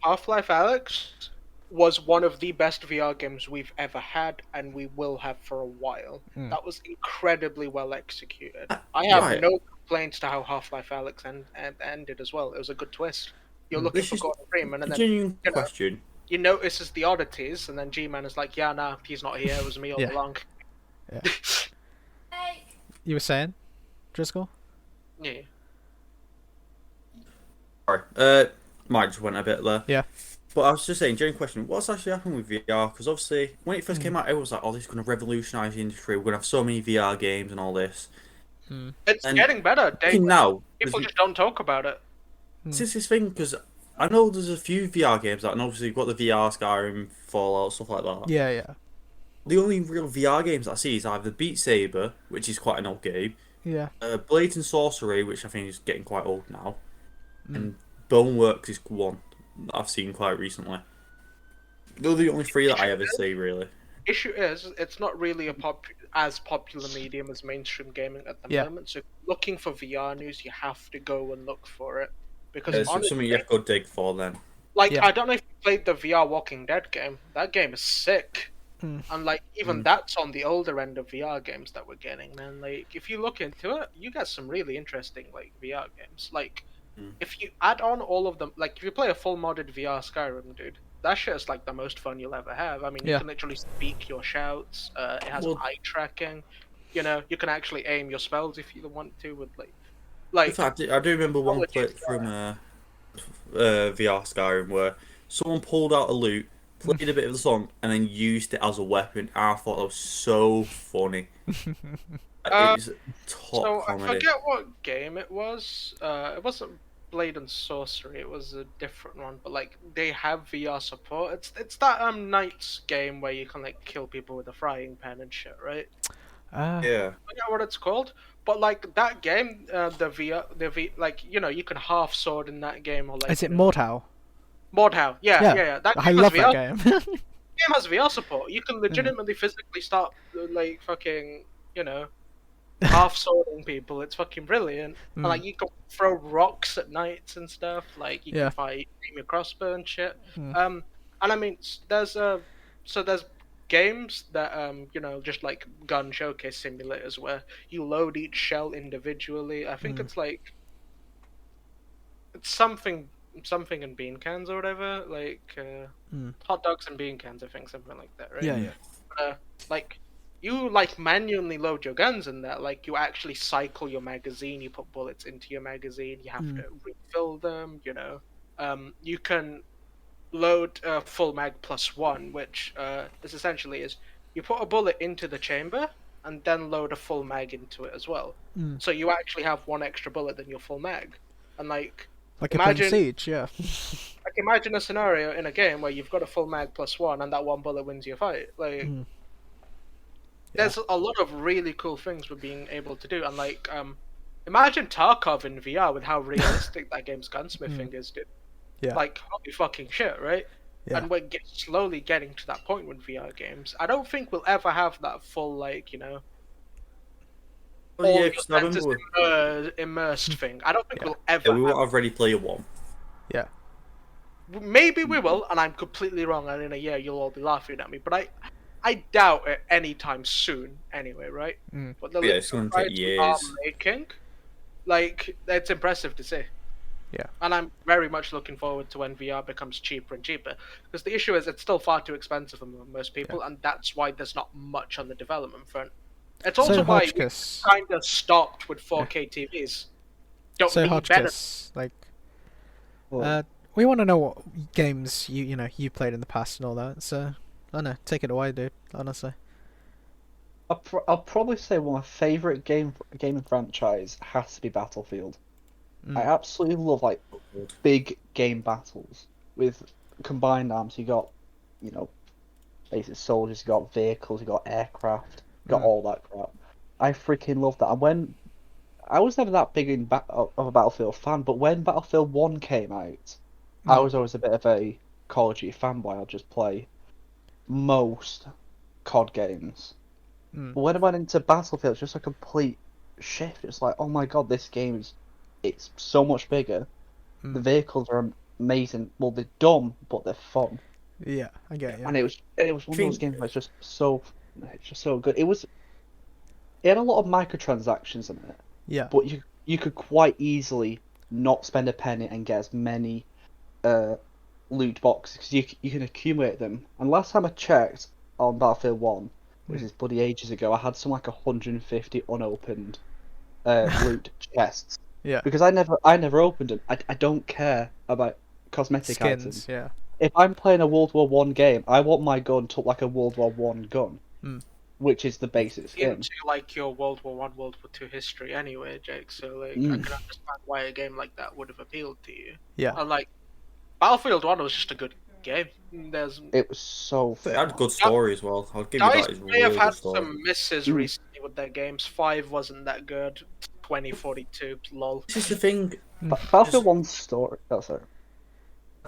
Half-Life Alyx was one of the best VR games we've ever had, and we will have for a while. That was incredibly well executed. I have no complaints to how Half-Life Alyx ended as well. It was a good twist. You're looking for Gordon Freeman, and then question. You notice the oddities, and then G-Man is like, "Yeah, nah, he's not here. It was me all along." Yeah. You were saying, Driscoll? Yeah. Sorry. Mike just went a bit there. Yeah. But I was just saying, genuine question, what's actually happened with VR? Because obviously, when it first came out, everyone was like, oh, this is going to revolutionise the industry. We're going to have so many VR games and all this. It's getting better. Now, people just don't talk about it. It's this thing, because I know there's a few VR games out, and obviously you've got the VR, Skyrim, Fallout, stuff like that. Yeah. The only real VR games I see is either Beat Saber, which is quite an old game. Yeah. Blades and Sorcery, which I think is getting quite old now. And Boneworks is one that I've seen quite recently. They're the only three that I ever see, really. Issue is, it's not really as popular medium as mainstream gaming at the moment. So, looking for VR news, you have to go and look for it because it's something you have to go dig for. Then, I don't know if you played the VR Walking Dead game. That game is sick, and like even that's on the older end of VR games that we're getting. Man, like if you look into it, you get some really interesting like VR games. Like if you add on all of them, like if you play a full modded VR Skyrim, dude. That shit is like the most fun you'll ever have. I mean, you can literally speak your shouts. It has eye tracking. You know, you can actually aim your spells if you want to. With like. In fact, I do remember one clip from VR Skyrim where someone pulled out a lute, played a bit of the song, and then used it as a weapon. I thought that was so funny. It was top comedy. I forget what game it was. It wasn't Blade and Sorcery, it was a different one, but like they have VR support. It's that Knights game where you can like kill people with a frying pan and shit, right? Yeah. I forget what it's called, but like that game, like you know you can half sword in that game or like. Is it Mordhau? Mordhau, yeah. I love that game. That game has VR support. You can legitimately physically start like fucking half swording people. It's fucking brilliant. And, like you can throw rocks at nights and stuff. Like you can fight aim your crossbow and shit. And I mean, there's games that just like gun showcase simulators where you load each shell individually. I think it's like it's something in bean cans or whatever. Like hot dogs and bean cans. I think something like that, right? Yeah. Like. You like manually load your guns in there. Like you actually cycle your magazine. You put bullets into your magazine. You have to refill them. You can load full mag +1, which is essentially you put a bullet into the chamber and then load a full mag into it as well. So you actually have one extra bullet than your full mag. And like imagine Siege, yeah. Like imagine a scenario in a game where you've got a full mag +1 and that one bullet wins your fight. Like. There's a lot of really cool things we're being able to do, and like, imagine Tarkov in VR with how realistic that game's gunsmithing is, dude. Yeah. Like, holy fucking shit, right? Yeah. And we're slowly getting to that point with VR games. I don't think we'll ever have that full, like, all your senses immersed thing. I don't think we'll ever. Yeah, we won't have Ready Player One. Yeah. Maybe we will, and I'm completely wrong, and in a year you'll all be laughing at me, but I doubt it anytime soon, anyway, right? But the it's going to take years. Making, like, it's impressive to see. Yeah. And I'm very much looking forward to when VR becomes cheaper and cheaper. Because the issue is it's still far too expensive for most people, and that's why there's not much on the development front. It's also why we kind of stopped with 4K TVs. Don't so mean Hotchkiss, like, Well, We want to know what games you played in the past and all that. So I don't know, take it away, dude. Honestly. I'll probably say one of my favorite gaming franchise has to be Battlefield. I absolutely love like big game battles with combined arms. You got, you know, basic soldiers, you got vehicles, you got aircraft, you got all that crap. I freaking love that. And when I was never that big of a Battlefield fan, but when Battlefield 1 came out, I was always a bit of a Call of Duty fanboy. I'll just play most COD games. But when I went into Battlefield, it's just a complete shift. It's like, oh my god, this game it's so much bigger. The vehicles are amazing. Well, they're dumb, but they're fun. Yeah, I get you. And it was one of those games where it's just so good. It had a lot of microtransactions in it. Yeah. But you could quite easily not spend a penny and get as many loot boxes because you can accumulate them. And last time I checked on Battlefield 1, which is bloody ages ago, I had some like 150 unopened loot chests. Yeah. Because I never opened them. I don't care about cosmetic Skins, items. yeah. If I'm playing a World War One game, I want my gun to look like a World War One gun, which is the basic skin. Into like your World War One, World War Two history anyway, Jake. So like, I can understand why a game like that would have appealed to you. Yeah. And like, Battlefield 1 was just a good game. It was so fun. It had a good story as well. I'll give you that. It's May have really had good story. some misses recently with their games. 5 wasn't that good. 2042, lol. This is the thing. Battlefield 1's story. Oh, sorry.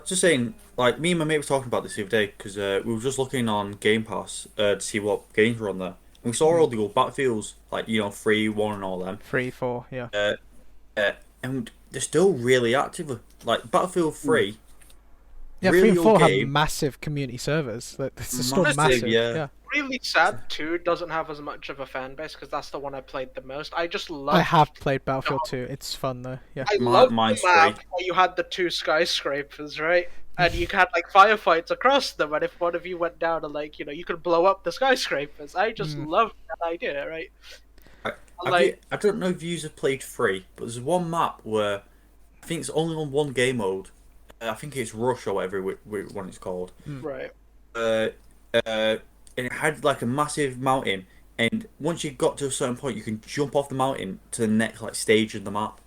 Just saying, like, me and my mate were talking about this the other day because we were just looking on Game Pass to see what games were on there. And we saw all the old Battlefields, like, 3, 1 and all them. 3, 4, yeah. And they're still really active. Like, Battlefield 3... Yeah, really 3 and 4 have game. massive community servers. It's still massive. Yeah. Really sad 2 doesn't have as much of a fan base because that's the one I played the most. I just love. I have played Battlefield 2. It's fun though. Yeah. I love the mine's map free. where you had the 2 skyscrapers, right? And you had like firefights across them, and if one of you went down and like you could blow up the skyscrapers. I just love that idea, right? I don't know if you have played 3, but there's one map where I think it's only on one game mode. I think it's Rush or whatever one it's called. Right. And it had like a massive mountain, and once you got to a certain point, you can jump off the mountain to the next like stage of the map.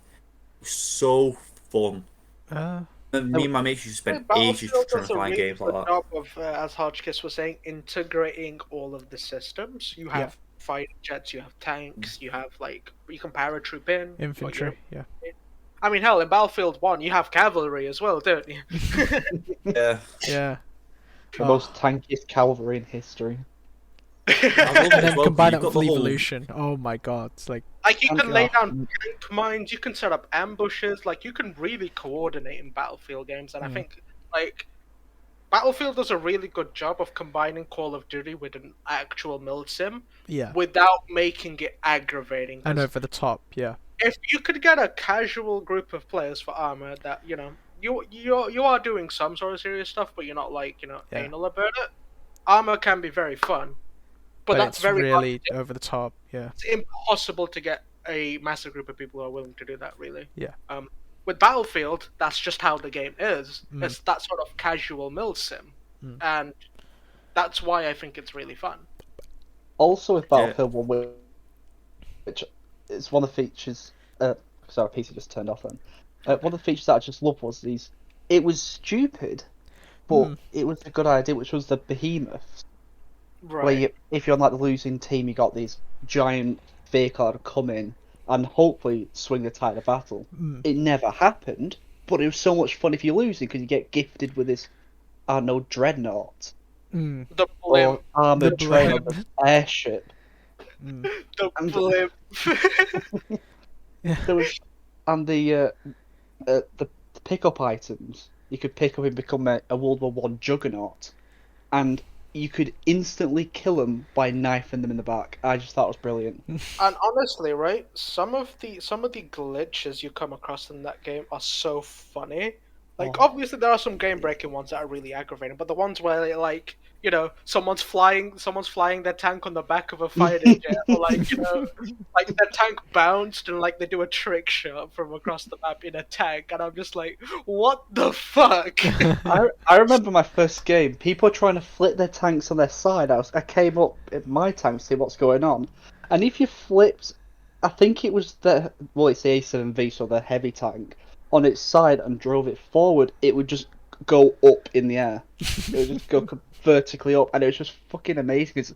It was so fun. And me and my mates used to spend ages trying to find games like that. Job of, as Hodgkiss was saying, integrating all of the systems. You have fighter jets, you have tanks, you have you can paratroop in. Infantry, yeah. I mean, hell, in Battlefield 1, you have cavalry as well, don't you? Yeah. Yeah. The most tankiest cavalry in history. And then combine it with Evolution. Oh my god. It's like you can lay down tank mines, you can set up ambushes, you can really coordinate in Battlefield games, and I think, Battlefield does a really good job of combining Call of Duty with an actual milsim without making it aggravating. And over the top, yeah. If you could get a casual group of players for Armor that, you are doing some sort of serious stuff, but you're not anal about it, Armor can be very fun. But that's it's very really over the top, yeah. It's impossible to get a massive group of people who are willing to do that, really. Yeah. With Battlefield, that's just how the game is. It's that sort of casual milsim. And that's why I think it's really fun. Also with Battlefield 1, which is one of the features... sorry, PC just turned off then. One of the features that I just loved was these... It was stupid, but it was a good idea, which was the behemoths. Right. Where if you're on the losing team, you got these giant vehicles that come in and hopefully swing the tide of battle. It never happened, but it was so much fun if you're losing because you get gifted with this, I don't know, dreadnought. The blimp. Or armoured train on the airship. The blimp. There was, and the pick-up items, you could pick up and become a World War One juggernaut, and you could instantly kill them by knifing them in the back. I just thought it was brilliant. And honestly, right, some of the glitches you come across in that game are so funny. Like, obviously there are some game-breaking ones that are really aggravating, but the ones where, like, you know, someone's flying their tank on the back of a fighter jet, or like, you know, like their tank bounced and like they do a trick shot from across the map in a tank, and I'm just like, what the fuck? I remember my first game. People were trying to flip their tanks on their side. I came up in my tank to see what's going on, and if you flipped, I think it was it's the A7V, so the heavy tank, on its side and drove it forward, it would just go up in the air. It would just go vertically up, and it was just fucking amazing. 'Cause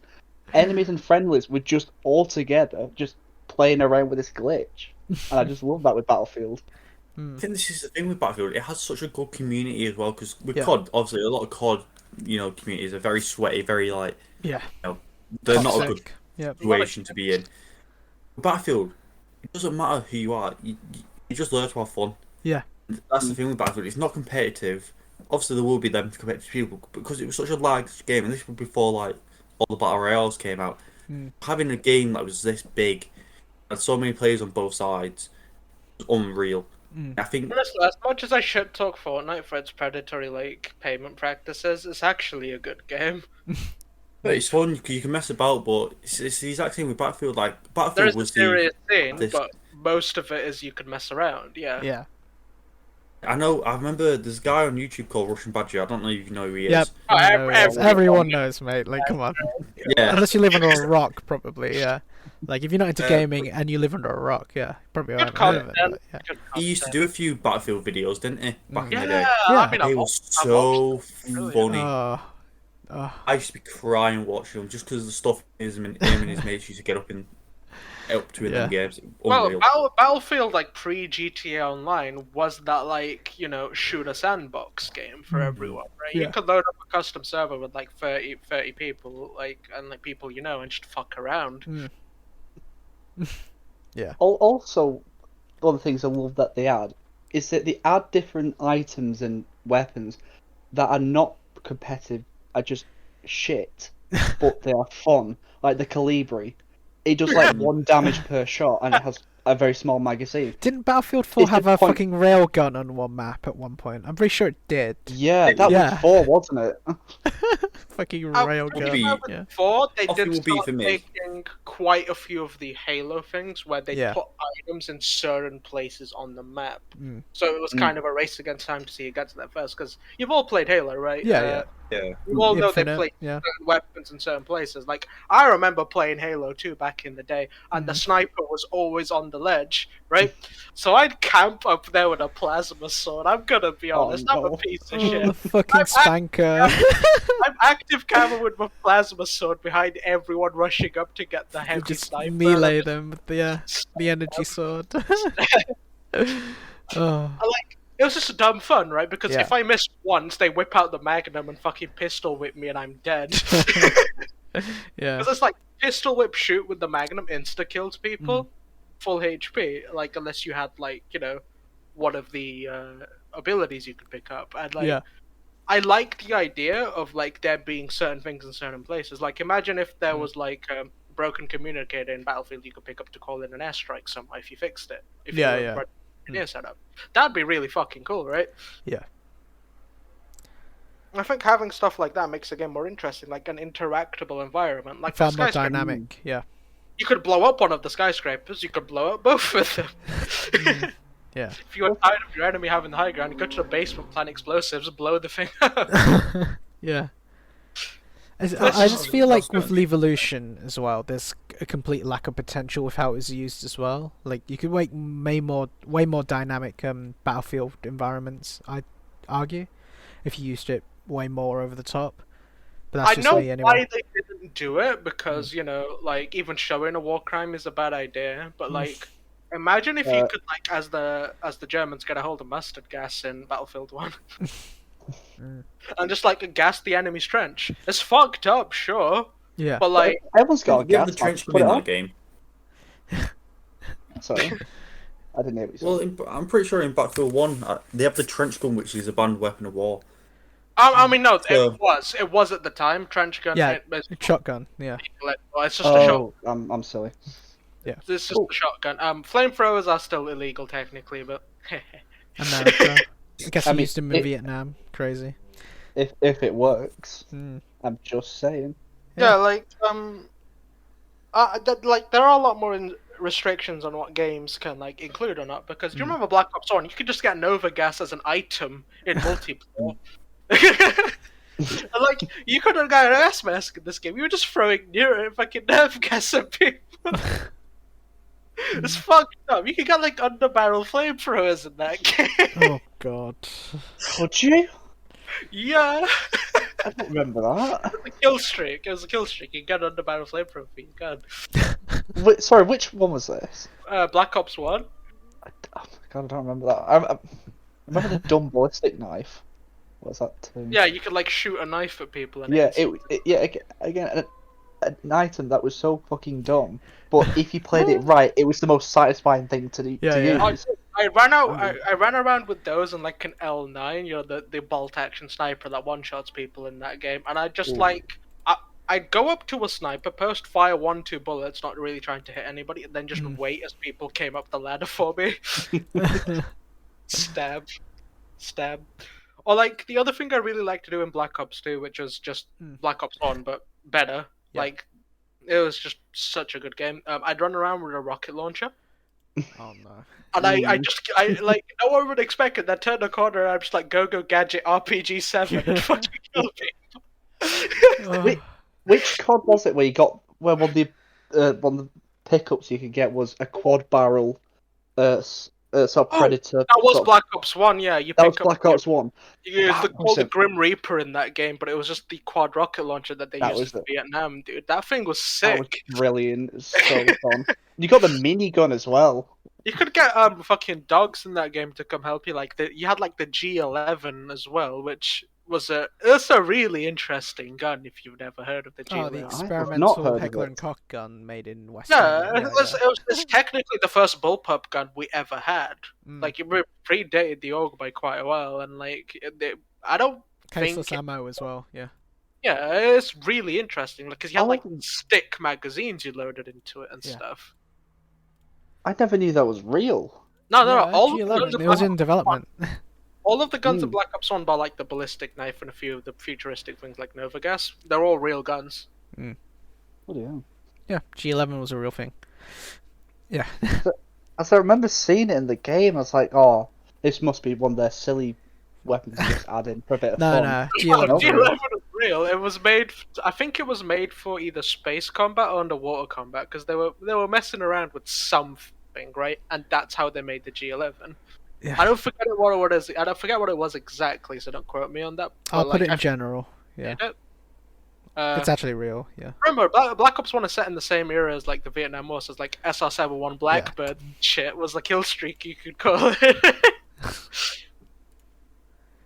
enemies and friendlies were just all together, just playing around with this glitch, and I just love that with Battlefield. I think this is the thing with Battlefield. It has such a good community as well, because with COD, obviously, a lot of COD, communities are very sweaty, very like, Yeah. they're Toxic. not a good Yep. situation to be in. With Battlefield, it doesn't matter who you are. You just learn to have fun. Yeah. That's the thing with Battlefield. It's not competitive. Obviously, there will be them competitive people, but because it was such a large game, and this was before like all the battle royales came out. Having a game that was this big, and so many players on both sides, was unreal. I think Honestly, as much as I shit talk Fortnite for its predatory like payment practices, it's actually a good game. but it's fun. You can mess about, but it's the exact same with Battlefield. Like There Battlefield is a was serious thing, this- but most of it is you can mess around. Yeah. Yeah. I know. I remember there's a guy on YouTube called Russian Badger. I don't know if you know who he is. Yep. Oh, Everyone knows, mate. Like, come on. Yeah. Unless you live under a rock, probably. Yeah. Like, if you're not into gaming and you live under a rock, yeah, probably Good haven't heard of it. content. But, yeah. Good He used to content. do a few Battlefield videos, didn't he? Back in the day. Yeah, Yeah. I mean, They I've were watched so them. funny. Oh, I used to be crying watching them just because the stuff him and his mates used to get up to in them games. Well, Unreal. Battlefield, like pre GTA Online, was that like shoot a sandbox game for everyone, right? Yeah. You could load up a custom server with like 30 people, and like people and just fuck around. yeah. Also, one of the things I love that they add is that they add different items and weapons that are not competitive, are just shit, but they are fun. Like the Calibri. It does like 1 damage per shot, and it has a very small magazine. Didn't Battlefield 4 It's the have a point- fucking railgun on one map at one point? I'm pretty sure it did. Yeah, that Yeah. was 4, wasn't it? Fucking Maybe railgun. Yeah. Before they Coffee did will be start for me. making quite a few of the Halo things where they Yeah. put items in certain places on the map. Mm. So it was kind of a race against time to see who gets there first. Because you've all played Halo, right? Yeah, Yeah. You all know they Infinite, play yeah. certain weapons in certain places. Like I remember playing Halo 2 back in the day, and the sniper was always on the ledge, right? So I'd camp up there with a plasma sword. I'm gonna be honest, I'm a no. piece of Oh, shit. the fucking spanker. I'm active camera with my plasma sword behind everyone rushing up to get the You heavy just sniper. melee them with the energy sword. Oh, It was just dumb fun, right? Because Yeah. if I miss once, they whip out the magnum and fucking pistol whip me, and I'm dead. yeah. Because it's like pistol whip shoot with the magnum insta kills people, full HP. Like unless you had like one of the abilities you could pick up, and like Yeah. I like the idea of like there being certain things in certain places. Like imagine if there was like a broken communicator in Battlefield you could pick up to call in an airstrike somewhere if you fixed it. If Yeah, you yeah. were engineer setup. That'd be really fucking cool, right? Yeah. I think having stuff like that makes the game more interesting, like an interactable environment. Like Far the more skyscraper. dynamic. Yeah. You could blow up one of the skyscrapers, you could blow up both of them. Yeah. If you were tired of your enemy having the high ground, you go to the basement, plant explosives, and blow the thing up. Yeah. I just feel like with Levolution as well, there's a complete lack of potential with how it was used as well. Like you could make way more dynamic Battlefield environments, I'd argue, if you used it way more over the top. But that's I just know me anyway. why they didn't do it, because, like, even showing a war crime is a bad idea, but, like, imagine if you could, like, as the Germans get a hold of mustard gas in Battlefield 1. And just, like, gas the enemy's trench. It's fucked up, sure, Yeah. but, like, Everyone's got a You have gas the trench mask. gun Put it in on. that game. Sorry, I didn't hear what you said. Well, I'm pretty sure in Battlefield 1, they have the trench gun, which is a banned weapon of war. I mean, no, So- it was at the time, trench gun. Yeah, it's shotgun. Yeah. it's just a shot. Oh, I'm silly. It's just Cool. a shotgun. Flamethrowers are still illegal technically, but America. I guess I he mean, used him in Vietnam. Crazy. if it works, Mm. I'm just saying. Yeah, like like there are a lot more restrictions on what games can like include or not. Because do you remember Black Ops 1? You could just get Nova Gas as an item in multiplayer. And, like you could have got an ass mask in this game. You were just throwing near fucking nerve gas at people. It's fucked up. You could get like underbarrel flamethrowers in that game. Oh God. Could you? Yeah. I don't remember that. It was a kill streak. It was a kill streak. You can get underbarrel flamethrower for your gun. Sorry, which one was this? Black Ops 1. Oh my God, I don't remember that. I remember the dumb ballistic knife. What's that too? Yeah, you could like shoot a knife at people. And Yeah, again, an item that was so fucking dumb. But if you played it right, it was the most satisfying thing to do. Yeah. Use. I ran around with those and like an L9, you know, the bolt action sniper that one shots people in that game, and I just I'd go up to a sniper post, fire 1-2 bullets, not really trying to hit anybody, and then just wait as people came up the ladder for me. Stab. Or like the other thing I really like to do in Black Ops 2, which was just Black Ops 1 but better. Yeah. Like it was just such a good game. I'd run around with a rocket launcher. Oh no. And I like no one would expect it. Then turn the corner and I'm just like go gadget RPG7 and fucking kill people. Which COD was it where you got where one of the pickups you could get was a quad barrel sort of Predator? That was Black Ops 1, yeah. That was Black Ops 1. You used the Grim Reaper in that game, but it was just the quad rocket launcher that they used in Vietnam, dude. That thing was sick. That was brilliant. It was so fun. You got the minigun as well. You could get fucking dogs in that game to come help you. Like you had like the G11 as well, which was it's a really interesting gun if you've never heard of the G11. Oh, the experimental Heckler and Koch gun made in West. Yeah, it was technically the first bullpup gun we ever had. Like it predated the AUG by quite a while, and like I don't caseless ammo as well. Yeah. Yeah, it's really interesting because you had like stick magazines you loaded into it and stuff. I never knew that was real. No. All G11, it was in development. All of the guns in Black Ops 1, bar like the ballistic knife and a few of the futuristic things like Nova Gas, they're all real guns. Oh, yeah. Yeah, G11 was a real thing. Yeah. As I remember seeing it in the game, I was like, oh, this must be one of their silly weapons to just add in for a bit of fun. No, G11 was real. It was made. I think it was made for either space combat or underwater combat because they were messing around with something, right? And that's how they made the G11. Yeah. I don't forget what it was. I don't forget what it was exactly, so don't quote me on that. I'll put it in general. Yeah. It's actually real. Yeah. Remember, Black Ops 1 is set in the same era as like the Vietnam War, so it's like SR-71 Blackbird shit was the kill streak you could call it.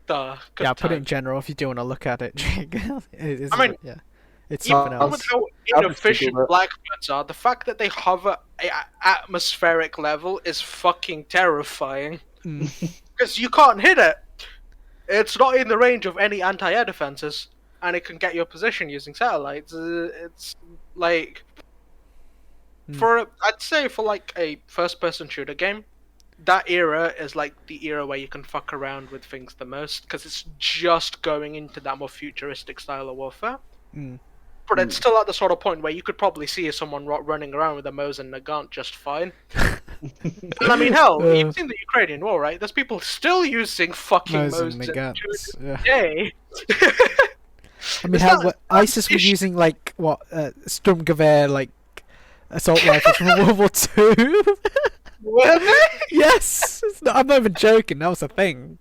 Yeah, put it in general if you do want to look at it, Jake. It's something else. With how inefficient Blackbirds are, the fact that they hover at atmospheric level is fucking terrifying. Because you can't hit it. It's not in the range of any anti-air defenses, and it can get your position using satellites. It's like I'd say for like a first-person shooter game, that era is like the era where you can fuck around with things the most because it's just going into that more futuristic style of warfare. But it's still at the sort of point where you could probably see someone running around with a Mosin Nagant just fine. And I mean, hell, you've seen the Ukrainian war, right? There's people still using fucking Mosin Nagants. Today. I mean, ISIS was using like Sturmgewehr, like assault rifles from World War II. Were they? Yes, I'm not even joking. That was a thing.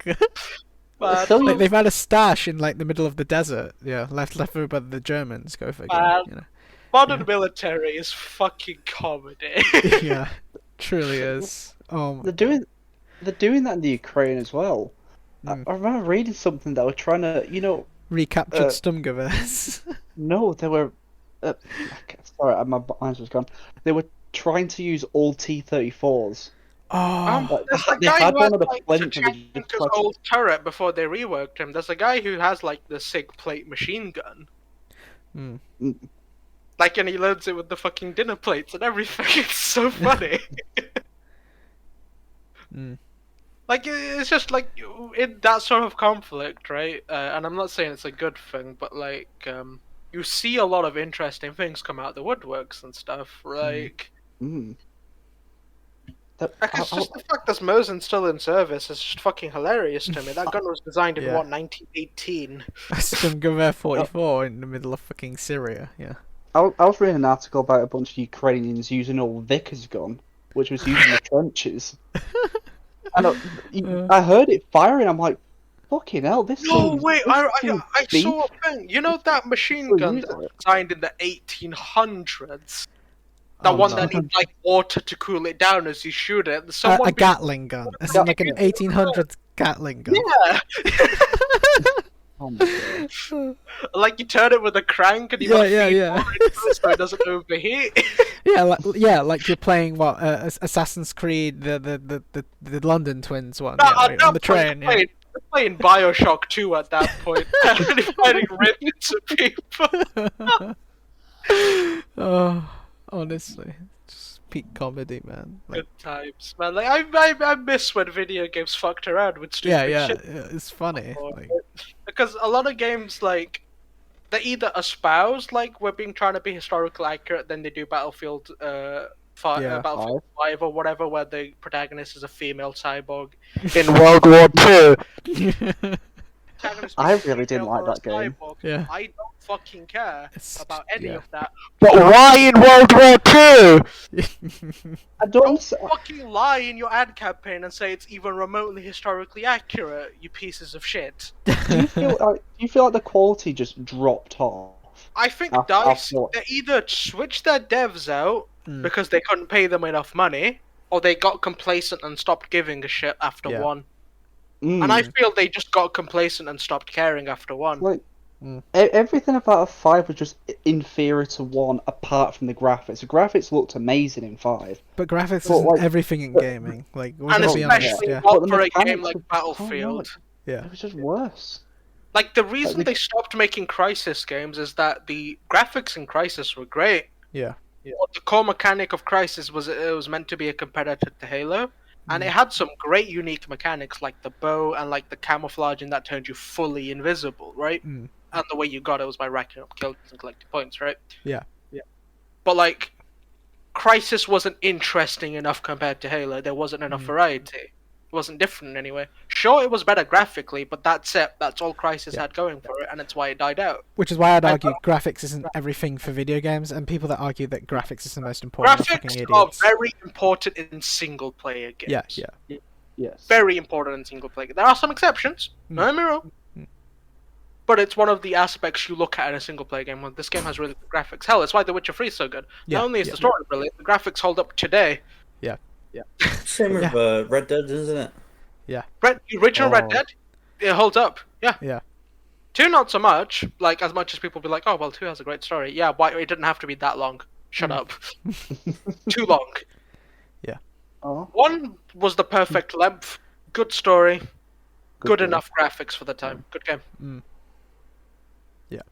They've had a stash in like the middle of the desert. Yeah, left over by the Germans. Go figure. Modern military is fucking comedy. Yeah, truly is. Oh, they're doing that in the Ukraine as well. I remember reading something that were trying to, recaptured Sturmgewehrs. No, they were. Sorry, my mind was gone. They were trying to use all T-34s. There's a guy who has like Chechenko's old turret before they reworked him. There's a guy who has like the SIG plate machine gun. Like, and he loads it with the fucking dinner plates and everything. It's so funny. Like, it's just like in that sort of conflict, right? And I'm not saying it's a good thing, but like, you see a lot of interesting things come out the woodworks and stuff. Like, Mm. it's just the fact that Mosin's still in service is just fucking hilarious to me. That gun was designed in what, 1918? Sturmgewehr 44 in the middle of fucking Syria. Yeah. I was reading an article about a bunch of Ukrainians using old Vickers gun, which was used in the trenches. And I heard it firing. I'm like, fucking hell! This. No, thing, wait! this I thing saw a thing. You know that machine gun that was designed in the 1800s. The one that needs like water to cool it down as you shoot it. A Gatling gun. It's like an 1800s Gatling gun. Yeah. Oh my God. Like you turn it with a crank and you yeah. so it doesn't overheat. like you're playing what Assassin's Creed, the London Twins one, No, on the train. You're playing Bioshock 2 at that point. And fighting ribbons of people. Oh, honestly, just peak comedy, man. Like, good times, man. Like I miss when video games fucked around with stupid shit. Yeah, it's funny. Like, because a lot of games like they either espouse like we're trying to be historically accurate, then they do Battlefield 5 or whatever, where the protagonist is a female cyborg in World War II. I really didn't like that game. Yeah. I don't fucking care about any of that. But why in World War II? I don't fucking lie in your ad campaign and say it's even remotely historically accurate, you pieces of shit. Do you feel like the quality just dropped off? I think DICE, they either switched their devs out because they couldn't pay them enough money, or they got complacent and stopped giving a shit after one. And I feel they just got complacent and stopped caring after one. Like, everything about 5 was just inferior to 1, apart from the graphics. The graphics looked amazing in 5. But graphics isn't everything in gaming. Like, and especially not for a game like Battlefield. Yeah. It was just worse. Like, the reason they stopped making Crysis games is that the graphics in Crysis were great. Yeah. But the core mechanic of Crysis was it was meant to be a competitor to Halo. And it had some great unique mechanics, like the bow and like the camouflaging that turned you fully invisible, right? And the way you got it was by racking up kills and collecting points, right? Yeah. But like, Crysis wasn't interesting enough compared to Halo. There wasn't enough variety. It wasn't different anyway. Sure, it was better graphically, but that's it. That's all Crysis had going for it, and it's why it died out. Which is why I'd argue graphics isn't everything for video games, and people that argue that graphics is the most important are fucking idiots. Graphics are very important in single-player games. Yeah. Yes. Very important in single-player. There are some exceptions. Don't get me wrong. But it's one of the aspects you look at in a single-player game. Well, this game has really good graphics. Hell, it's why The Witcher 3 is so good. Not only is the story brilliant, the graphics hold up today. Yeah. Same with Red Dead, isn't it? Yeah. The original Red Dead, it holds up. Yeah. 2 not so much. Like, as much as people be like, oh, well, 2 has a great story. Yeah, why it didn't have to be that long. Shut up. Too long. Yeah. 1 was the perfect length. Good story. Good enough graphics for the time. Good game. Yeah.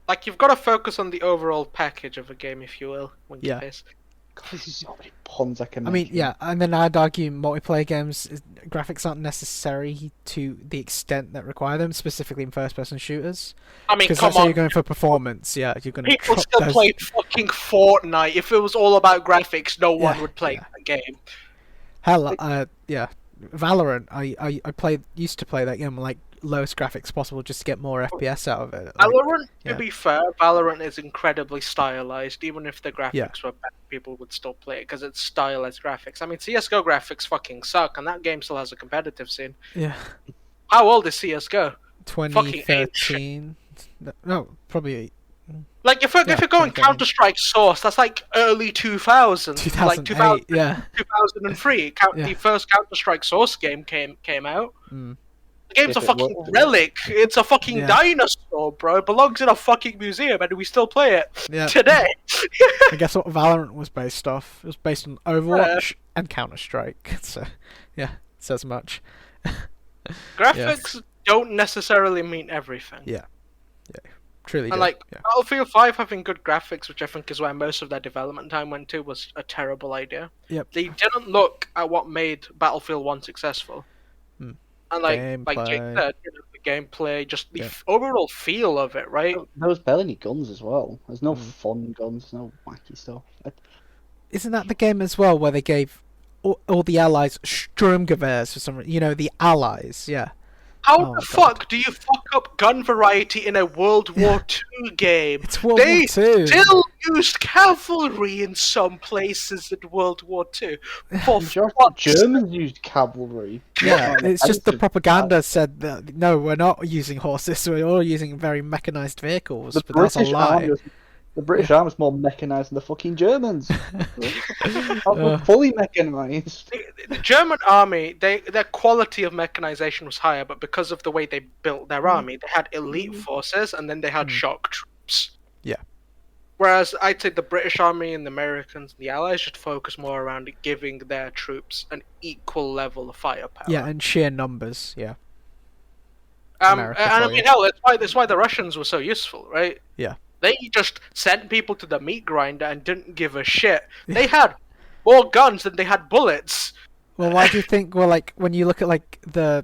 Like, you've got to focus on the overall package of a game, if you will, when you piss. God, there's so many puns I can I mean, and then I'd argue multiplayer games, graphics aren't necessary to the extent that require them, specifically in first-person shooters. I mean, because come that's how on. you're going for performance. Yeah, you're going to. People still play fucking Fortnite. If it was all about graphics, no one would play that game. Hell, Valorant. I used to play that game like lowest graphics possible just to get more FPS out of it. Valorant, to be fair, Valorant is incredibly stylized. Even if the graphics were bad, people would still play it because it's stylized graphics. I mean, CS:GO graphics fucking suck, and that game still has a competitive scene. Yeah. How old is CS:GO? 2013. No, probably. Like if you're going Counter-Strike Source, that's like early 2000s, 2008, like 2003. Yeah. The first Counter-Strike Source game came out. The game's a fucking relic. It's a fucking dinosaur, bro. It belongs in a fucking museum, and we still play it today. I guess what Valorant was based off. It was based on Overwatch and Counter-Strike. So, yeah, it says much. Graphics don't necessarily mean everything. Yeah. truly And did. like Yeah. Battlefield 5 having good graphics, which I think is where most of their development time went to, was a terrible idea. Yep. They didn't look at what made Battlefield 1 successful. Hmm. And like Jake Gameplay. said, the gameplay, just the Yeah. overall feel of it, right? There was barely any guns as well. There's no Mm. fun guns, no wacky stuff. Isn't that the game as well where they gave all the allies Sturmgewehrs for some reason? You know, the allies, yeah. How Oh, the God. fuck do you fuck up gun variety in a World War II game? It's World They War II. still used cavalry in some places in World War II. For Josh, fuck's Germans used cavalry. Yeah, it's just the Defensive propaganda said that no, we're not using horses. We're all using very mechanized vehicles. The But that's a British lie. army was, the British army was more mechanized than the fucking Germans. Fully mechanized. The German army, their quality of mechanization was higher, but because of the way they built their army, they had elite forces and then they had shock troops. Yeah. Whereas I'd say the British army and the Americans and the Allies should focus more around giving their troops an equal level of firepower. Yeah, and sheer numbers. Yeah. And America I for mean, you. hell, that's why the Russians were so useful, right? Yeah. They just sent people to the meat grinder and didn't give a shit. They had more guns than they had bullets. Well, why do you think? Well, like when you look at like the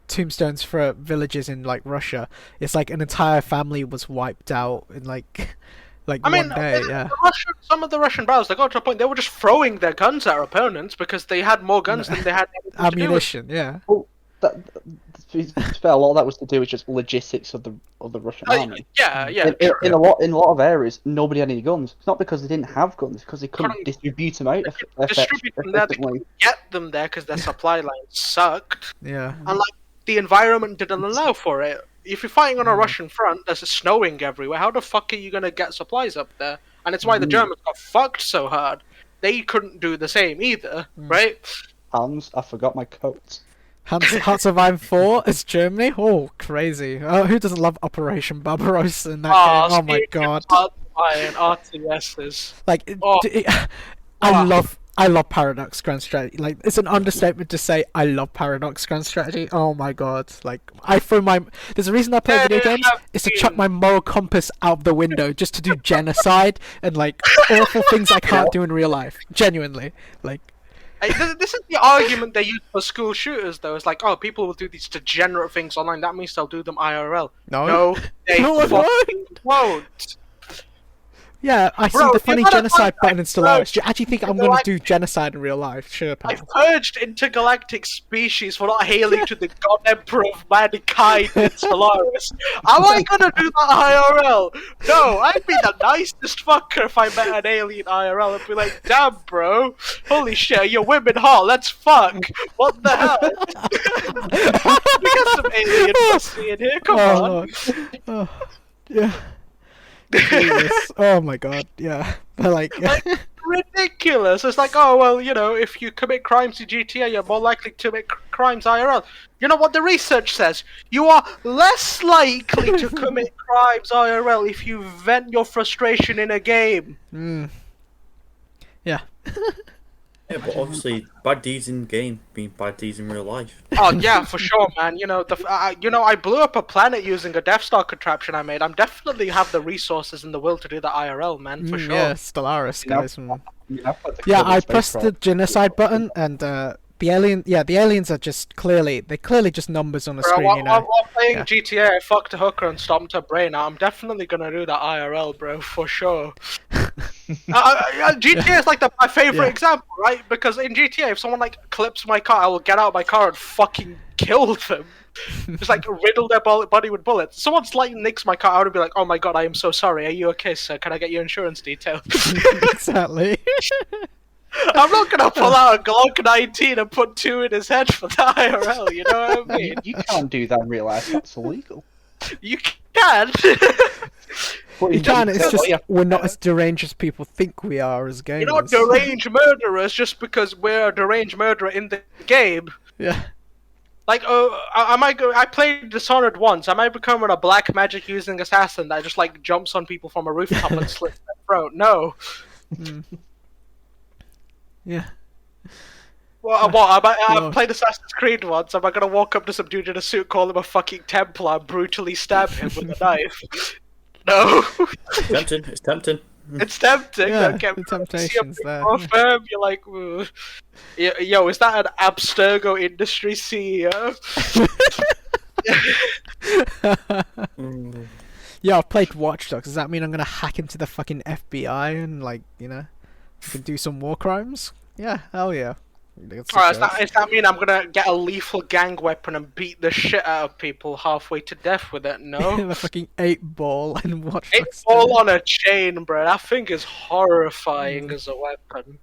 tombstones for villages in like Russia, it's like an entire family was wiped out in like I mean, one day. Yeah. some of the Russian battles, they got to a point they were just throwing their guns at opponents because they had more guns than they had anything to do with. Ammunition. Yeah. To be fair, a lot of that was to do with just logistics of the Russian army. Yeah. In a lot of areas, nobody had any guns. It's not because they didn't have guns; it's because they couldn't distribute them out Distribute them there, they effectively. couldn't get them there because their supply lines sucked. Yeah. And like the environment didn't allow for it. If you're fighting on a Russian front, there's snowing everywhere. How the fuck are you gonna get supplies up there? And it's why the Germans got fucked so hard. They couldn't do the same either, right? Hans, I forgot my coat. Hearts of Iron 4 is Germany. Oh, crazy! Oh, who doesn't love Operation Barbarossa in that game? Oh my god! Iron RTSs. Like, I love Paradox Grand Strategy. Like, it's an understatement to say I love Paradox Grand Strategy. Oh my god! Like, there's a reason I play video games is to chuck my moral compass out the window just to do genocide and like awful things I can't do in real life. Genuinely, like. This is the argument they use for school shooters, though. It's like, oh, people will do these degenerate things online. That means they'll do them IRL. No, they won't. Yeah, I see the funny genocide button in Stellaris. Do you actually think I'm going to do genocide in real life? Sure, pal. I've purged intergalactic species for not hailing to the god emperor of mankind in Stellaris. Am I going to do that IRL? No, I'd be the nicest fucker if I met an alien IRL and be like, damn, bro, holy shit, you're women hot, let's fuck. What the hell? We got some alien pussy in here, come on. Oh, yeah. Jesus. Oh my god, yeah. But like ridiculous. It's like, oh well, you know, if you commit crimes in GTA, you're more likely to commit crimes IRL. You know what the research says? You are less likely to commit crimes IRL if you vent your frustration in a game. Yeah. Yeah, but obviously, bad deeds in game mean bad deeds in real life. Oh yeah, for sure, man. You know, I blew up a planet using a Death Star contraption I made. I'm definitely have the resources in the will to do the IRL, man, for sure. Yeah, Stellaris, guys. Yeah, I pressed the genocide button, and the aliens are just clearly just numbers on a screen. Bro, you know. while playing GTA, I fucked a hooker and stomped her brain out. I'm definitely gonna do that IRL, bro, for sure. GTA is like my favorite example, right? Because in GTA, if someone like clips my car, I will get out of my car and fucking kill them. Just like riddle their body with bullets. Someone slightly nicks my car, I would be like, "Oh my god, I am so sorry. Are you okay, sir? Can I get your insurance details?" Exactly. I'm not gonna pull out a Glock 19 and put 2 in his head for the IRL. You know what I mean? You can't do that in real life. That's illegal. You can. You can. It's just we're not as deranged as people think we are as gamers. You're not deranged murderers just because we're a deranged murderer in the game. Yeah. Like, I played Dishonored once. Am I becoming a black magic using assassin that just like jumps on people from a rooftop and slits their throat? No. Yeah. I've played Assassin's Creed once. Am I gonna walk up to some dude in a suit, call him a fucking Templar, and brutally stab him with a knife? No. Tempting. It's tempting. It's tempting. Yeah, Don't get the me wrong. temptation's See a bit there. more firm, you're like, ooh. Yo, is that an Abstergo Industry CEO? Yeah, I've played Watch Dogs. Does that mean I'm gonna hack into the fucking FBI and can do some war crimes? Yeah, hell yeah. Alright, does that mean I'm gonna get a lethal gang weapon and beat the shit out of people halfway to death with it? No. The fucking 8-ball and Watch It's Dogs. all on a chain, bro. That thing is horrifying as a weapon.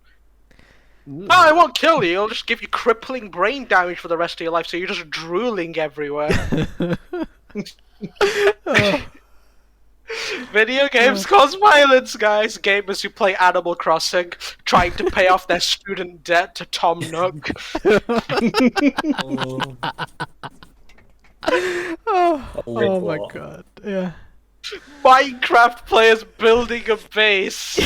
Oh, it won't kill you. It'll just give you crippling brain damage for the rest of your life, so you're just drooling everywhere. Video games cause violence, guys. Gamers who play Animal Crossing, trying to pay off their student debt to Tom Nook. Oh my god, yeah. Minecraft players building a base.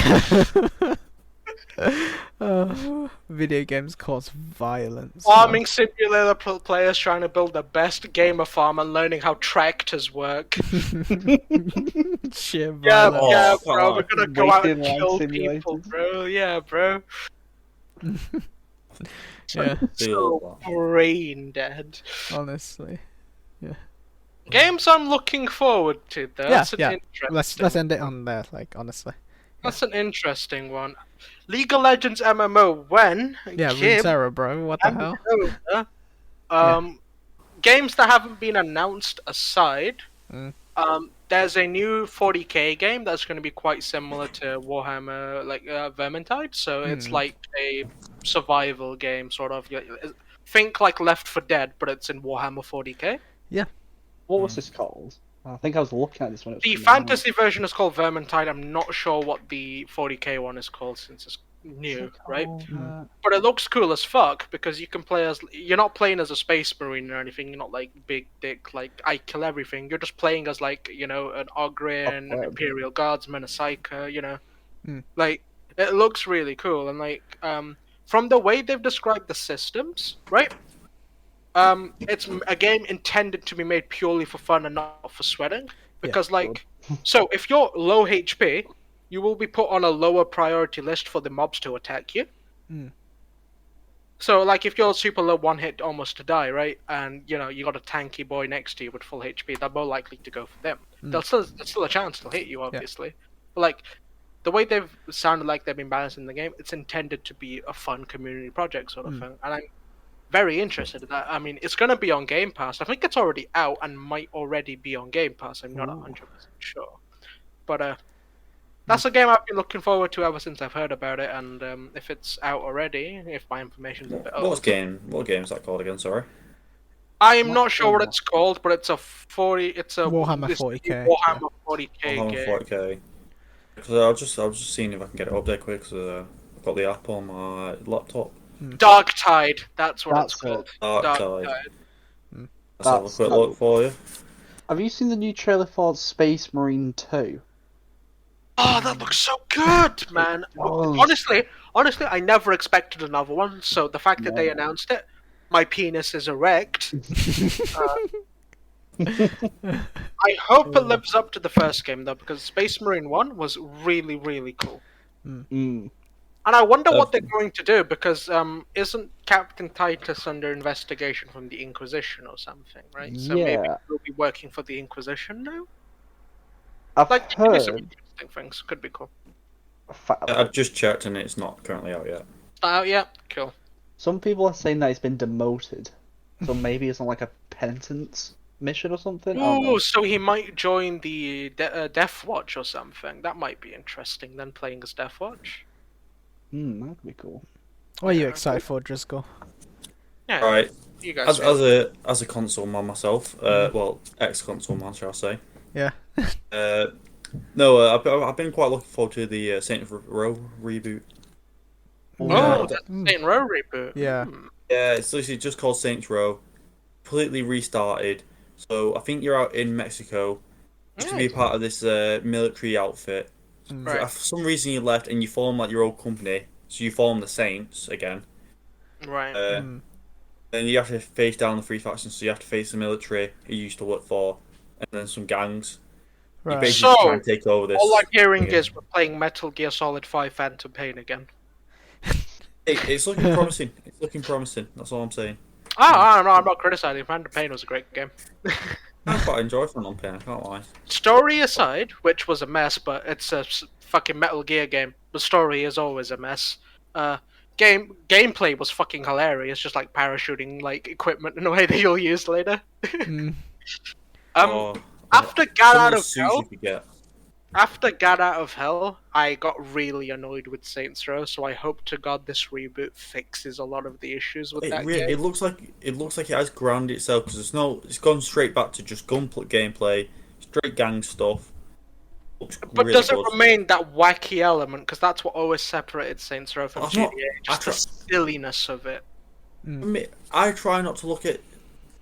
Video games cause violence. Farming simulator players trying to build the best gamer farm and learning how tractors work. Sheer Yeah, violence. yeah, Oh, bro. We're gonna go out and Waiting kill line people, simulators. bro. Yeah, bro. Yeah, So brain dead. honestly. Games I'm looking forward to, though. Yeah, That's an yeah. interesting. Let's end it on there. Like, honestly. That's an interesting one. League of Legends MMO when? Yeah, Kim, Runeterra, bro. What the hell? Zelda, games that haven't been announced aside. Mm. There's a new 40k game that's going to be quite similar to Warhammer, like Vermintide. So it's like a survival game, sort of. Think like Left 4 Dead, but it's in Warhammer 40k. What was this called? I think I was looking at this one. The fantasy version is called Vermintide. I'm not sure what the 40k one is called since it's new, right? But it looks cool as fuck because you can play as you're not playing as a space marine or anything. You're not like big dick, like I kill everything. You're just playing as like an Ogrian, an Imperial Guardsman, a Psyker. Like it looks really cool and like from the way they've described the systems, right? It's a game intended to be made purely for fun and not for sweating. Because so if you're low HP, you will be put on a lower priority list for the mobs to attack you. So, like, if you're super low, one hit almost to die, right? And, you got a tanky boy next to you with full HP, they're more likely to go for them. There's still a chance they'll hit you, obviously. But, like, the way they've sounded like they've been balancing the game, it's intended to be a fun community project sort of thing. And I'm very interested in that. I mean, it's going to be on Game Pass. I think it's already out and might already be on Game Pass. I'm not 100% sure. But, that's a game I've been looking forward to ever since I've heard about it, and if it's out already, if my information's a bit old. What game is that called again? Sorry. I'm not sure what it's called, but it's a Warhammer 40k. Warhammer 40k Warhammer game. 40k. Because I was just seeing if I can get it up there quick. Because I've got the app on my laptop. Dark Tide. That's what it's That's it. called. Dark Tide. Let's have a That's quick look for you. Have you seen the new trailer for Space Marine 2? Oh, that looks so good, man. Honestly, I never expected another one. So the fact that they announced it, my penis is erect. I hope it lives up to the first game though, because Space Marine 1 was really, really cool. And I wonder what they're going to do, because isn't Captain Titus under investigation from the Inquisition or something, right? So maybe he'll be working for the Inquisition now? I've Like, maybe some heard. interesting things. Could be cool. I've just checked and it's not currently out yet. Yeah, cool. Some people are saying that he's been demoted, so maybe it's on like a penitence mission or something. I don't know. Ooh, so he might join the Death Watch or something. That might be interesting. Then playing as Death Watch. That could be cool. What are you excited for, Driscoll? Yeah. Right. You guys. As a console man myself, well, ex-console man, shall I say? Yeah. No, I've been quite looking forward to the Saints Row reboot. Oh, that's the Saint Row reboot. Yeah. Yeah, it's literally just called Saints Row, completely restarted. So I think you're out in Mexico, just to be part of this military outfit. Right. For some reason you left and you formed like your old company, so you formed the Saints again. Right. Then you have to face down the three factions, so you have to face the military who you used to work for, and then some gangs. You Right. basically try and take over this. All I'm hearing again. is we're playing Metal Gear Solid 5 Phantom Pain again. It's looking promising. It's looking promising. That's all I'm saying. I'm not criticizing. Phantom Pain was a great game. I quite enjoy Phantom Pain. I can't lie. Story aside, which was a mess, but it's a fucking Metal Gear game. The story is always a mess. Gameplay was fucking hilarious, just like parachuting like equipment in a way that you'll use later. After Get Out of Hell, I got really annoyed with Saints Row, so I hope to God this reboot fixes a lot of the issues with that game. It looks like it has grounded itself because it's gone straight back to just gunplay gameplay, straight gang stuff. But really does it good. remain that wacky element? Because that's what always separated Saints Row from I've GTA. not- Just the silliness of it. I try not to look at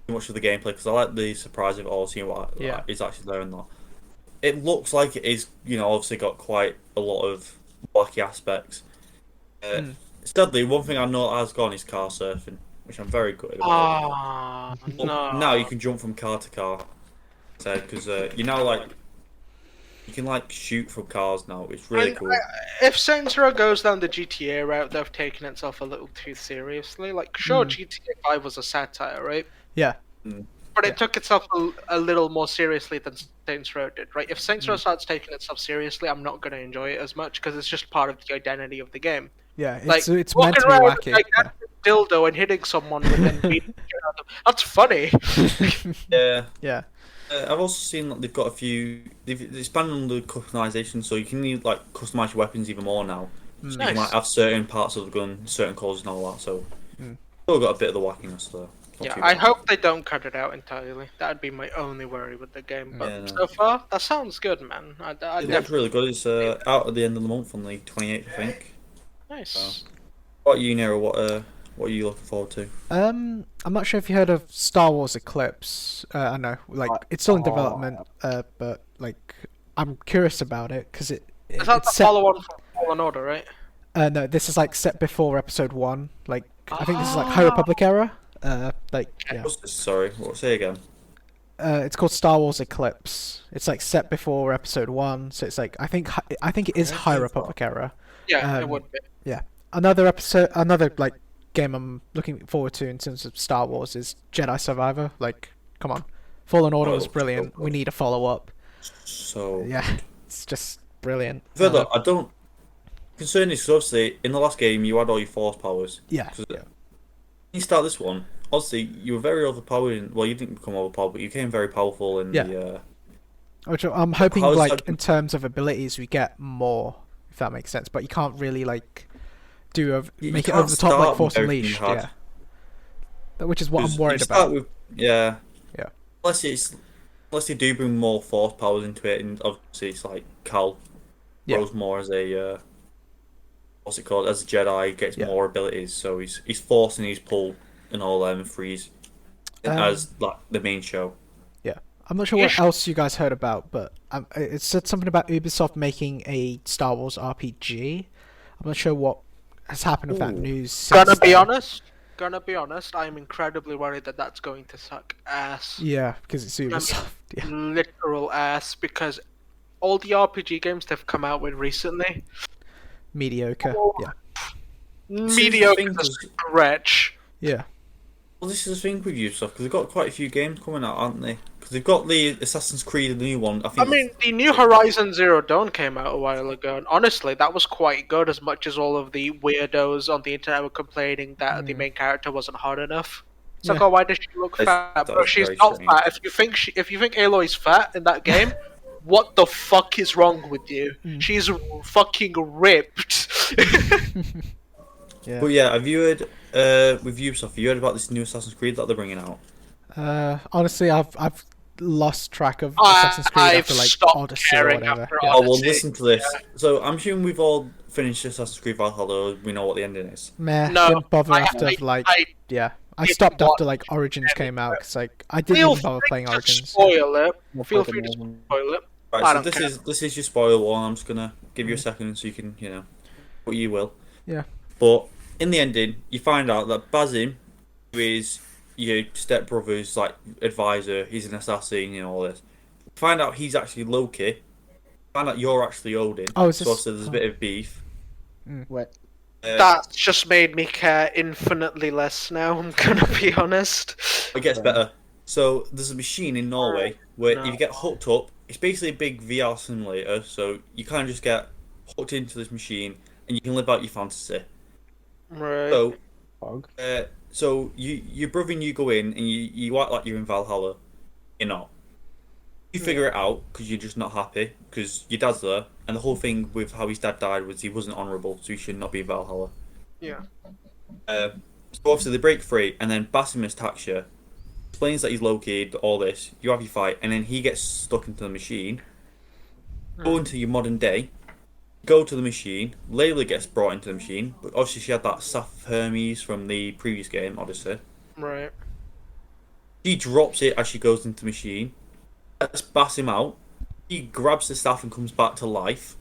too much of the gameplay because I like the surprise of it all, seeing what is actually there and not. It looks like it is, obviously got quite a lot of wacky aspects. Sadly, one thing I know has gone is car surfing, which I'm very good at. No. Now you can jump from car to car, because you can shoot from cars now. It's really cool. If Saints Row goes down the GTA route, they've taken itself a little too seriously. Sure, GTA 5 was a satire, right? Yeah. But it took itself a little more seriously than Saints Row did, right? If Saints Row starts taking itself seriously, I'm not going to enjoy it as much because it's just part of the identity of the game. Yeah, it's meant to walking be around wacky. with a dildo and hitting someone within beating them. That's funny. Yeah. Yeah. I've also seen that they've got a few. They've expanded on the customization, so you can customize your weapons even more now. So you can have certain parts of the gun, certain colours and all that. So still got a bit of the wackiness there. Yeah, I hope they don't cut it out entirely. That'd be my only worry with the game. But so far, that sounds good, man. It looks really good. It's out at the end of the month on the 28th, I think. Nice. What are you, Nero? What are you looking forward to? I'm not sure if you heard of Star Wars Eclipse. I know, it's still in development, but I'm curious about it because is that the follow-on from Fallen Order, right? No, this is set before Episode 1. I think this is High Republic era. Yeah. What's this? Sorry, say again. It's called Star Wars Eclipse. It's set before Episode 1, so it's I think it is High Republic era. Yeah, it would be. Yeah, another game I'm looking forward to in terms of Star Wars is Jedi Survivor. Come on, Fallen Order was brilliant. We need a follow up. So yeah, it's just brilliant. Further, I don't. Concern is obviously in the last game you had all your force powers. Yeah. When you start this one, obviously you were very overpowered. Well, you didn't become overpowered, but you became very powerful in the. Which I'm hoping, in terms of abilities, we get more, if that makes sense. But you can't really make it over the top like Force Unleashed. Yeah. Which is what I'm worried about. Yeah. Unless you do bring more force powers into it, and obviously it's Cal grows more as a as a Jedi, gets more abilities, so he's force and he's pull and all them freeze as the main show. Yeah, I'm not sure what else you guys heard about, but it said something about Ubisoft making a Star Wars RPG. I'm not sure what has happened with that news. Gonna be honest, I'm incredibly worried that that's going to suck ass. Yeah, because it's Ubisoft. Yeah. Literal ass, because all the RPG games they've come out with recently, mediocre. Yeah. Mediocre stretch. Yeah. Well, this is the thing with Ubisoft, because they've got quite a few games coming out, aren't they? Because they've got the Assassin's Creed, the new one. I mean, the new Horizon Zero Dawn came out a while ago, and honestly, that was quite good, as much as all of the weirdos on the internet were complaining that the main character wasn't hot enough. It's why does she look fat? Bro, she's not fat. If you think Aloy's fat in that game, what the fuck is wrong with you? She's fucking ripped. But yeah, have you heard with Ubisoft? Have you heard about this new Assassin's Creed that they're bringing out? Honestly, I've lost track of Assassin's Creed after Odyssey or whatever. Oh well, listen to this. Yeah. So I'm assuming we've all finished Assassin's Creed Valhalla. We know what the ending is. Didn't bother after I stopped after Origins came out because I didn't even bother playing Origins. Spoil it. Feel free to spoil it. Right, so this is your spoiler one. I'm just gonna give you a second so you can what you will. Yeah. But in the ending, you find out that Basim, who is your stepbrother's like advisor, he's an assassin and all this. Find out he's actually Loki. Find out you're actually Odin. Oh, is So this? obviously there's a bit of beef. Wait. That's just made me care infinitely less now, I'm gonna be honest. It gets better. So there's a machine in Norway where No. if you get hooked up, it's basically a big VR simulator. So you kind of just get hooked into this machine and you can live out your fantasy. Right. So, Pog. your brother and you go in and you act like you're in Valhalla. You're not. You figure it out because you're just not happy because your dad's there, and the whole thing with how his dad died was he wasn't honourable, so he should not be in Valhalla. Yeah. So obviously they break free, and then Basim attacks you, explains that he's Loki, all this. You have your fight, and then he gets stuck into the machine. Go into your modern day. Go to the machine. Layla gets brought into the machine, but obviously she had that Saf Hermes from the previous game, Odyssey. Right. She drops it as she goes into the machine. Let's Basim out. He grabs the staff and comes back to life.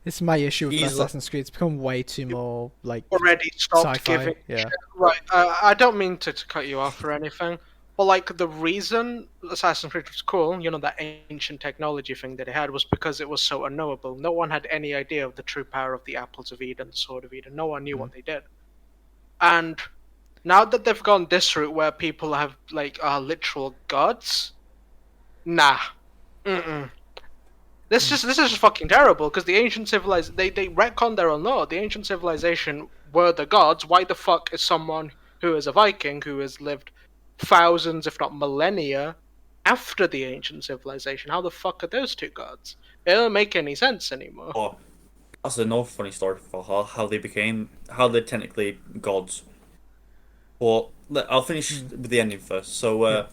This is my issue with He's Assassin's Creed. It's become way too more like Already stopped sci-fi. giving. Yeah. Right. I don't mean to cut you off or anything, but like the reason Assassin's Creed was cool, you know, that ancient technology thing that it had was because it was so unknowable. No one had any idea of the true power of the Apples of Eden, the Sword of Eden. No one knew what they did. And now that they've gone this route where people have like literal gods, nah. Mm-mm. This is just fucking terrible because the ancient civilization they retcon their own lore. The ancient civilization were the gods. Why the fuck is someone who is a Viking who has lived thousands, if not millennia, after the ancient civilization? How the fuck are those two gods? It don't make any sense anymore. Oh, that's another funny story for how they're technically gods. But I'll finish with the ending first. So,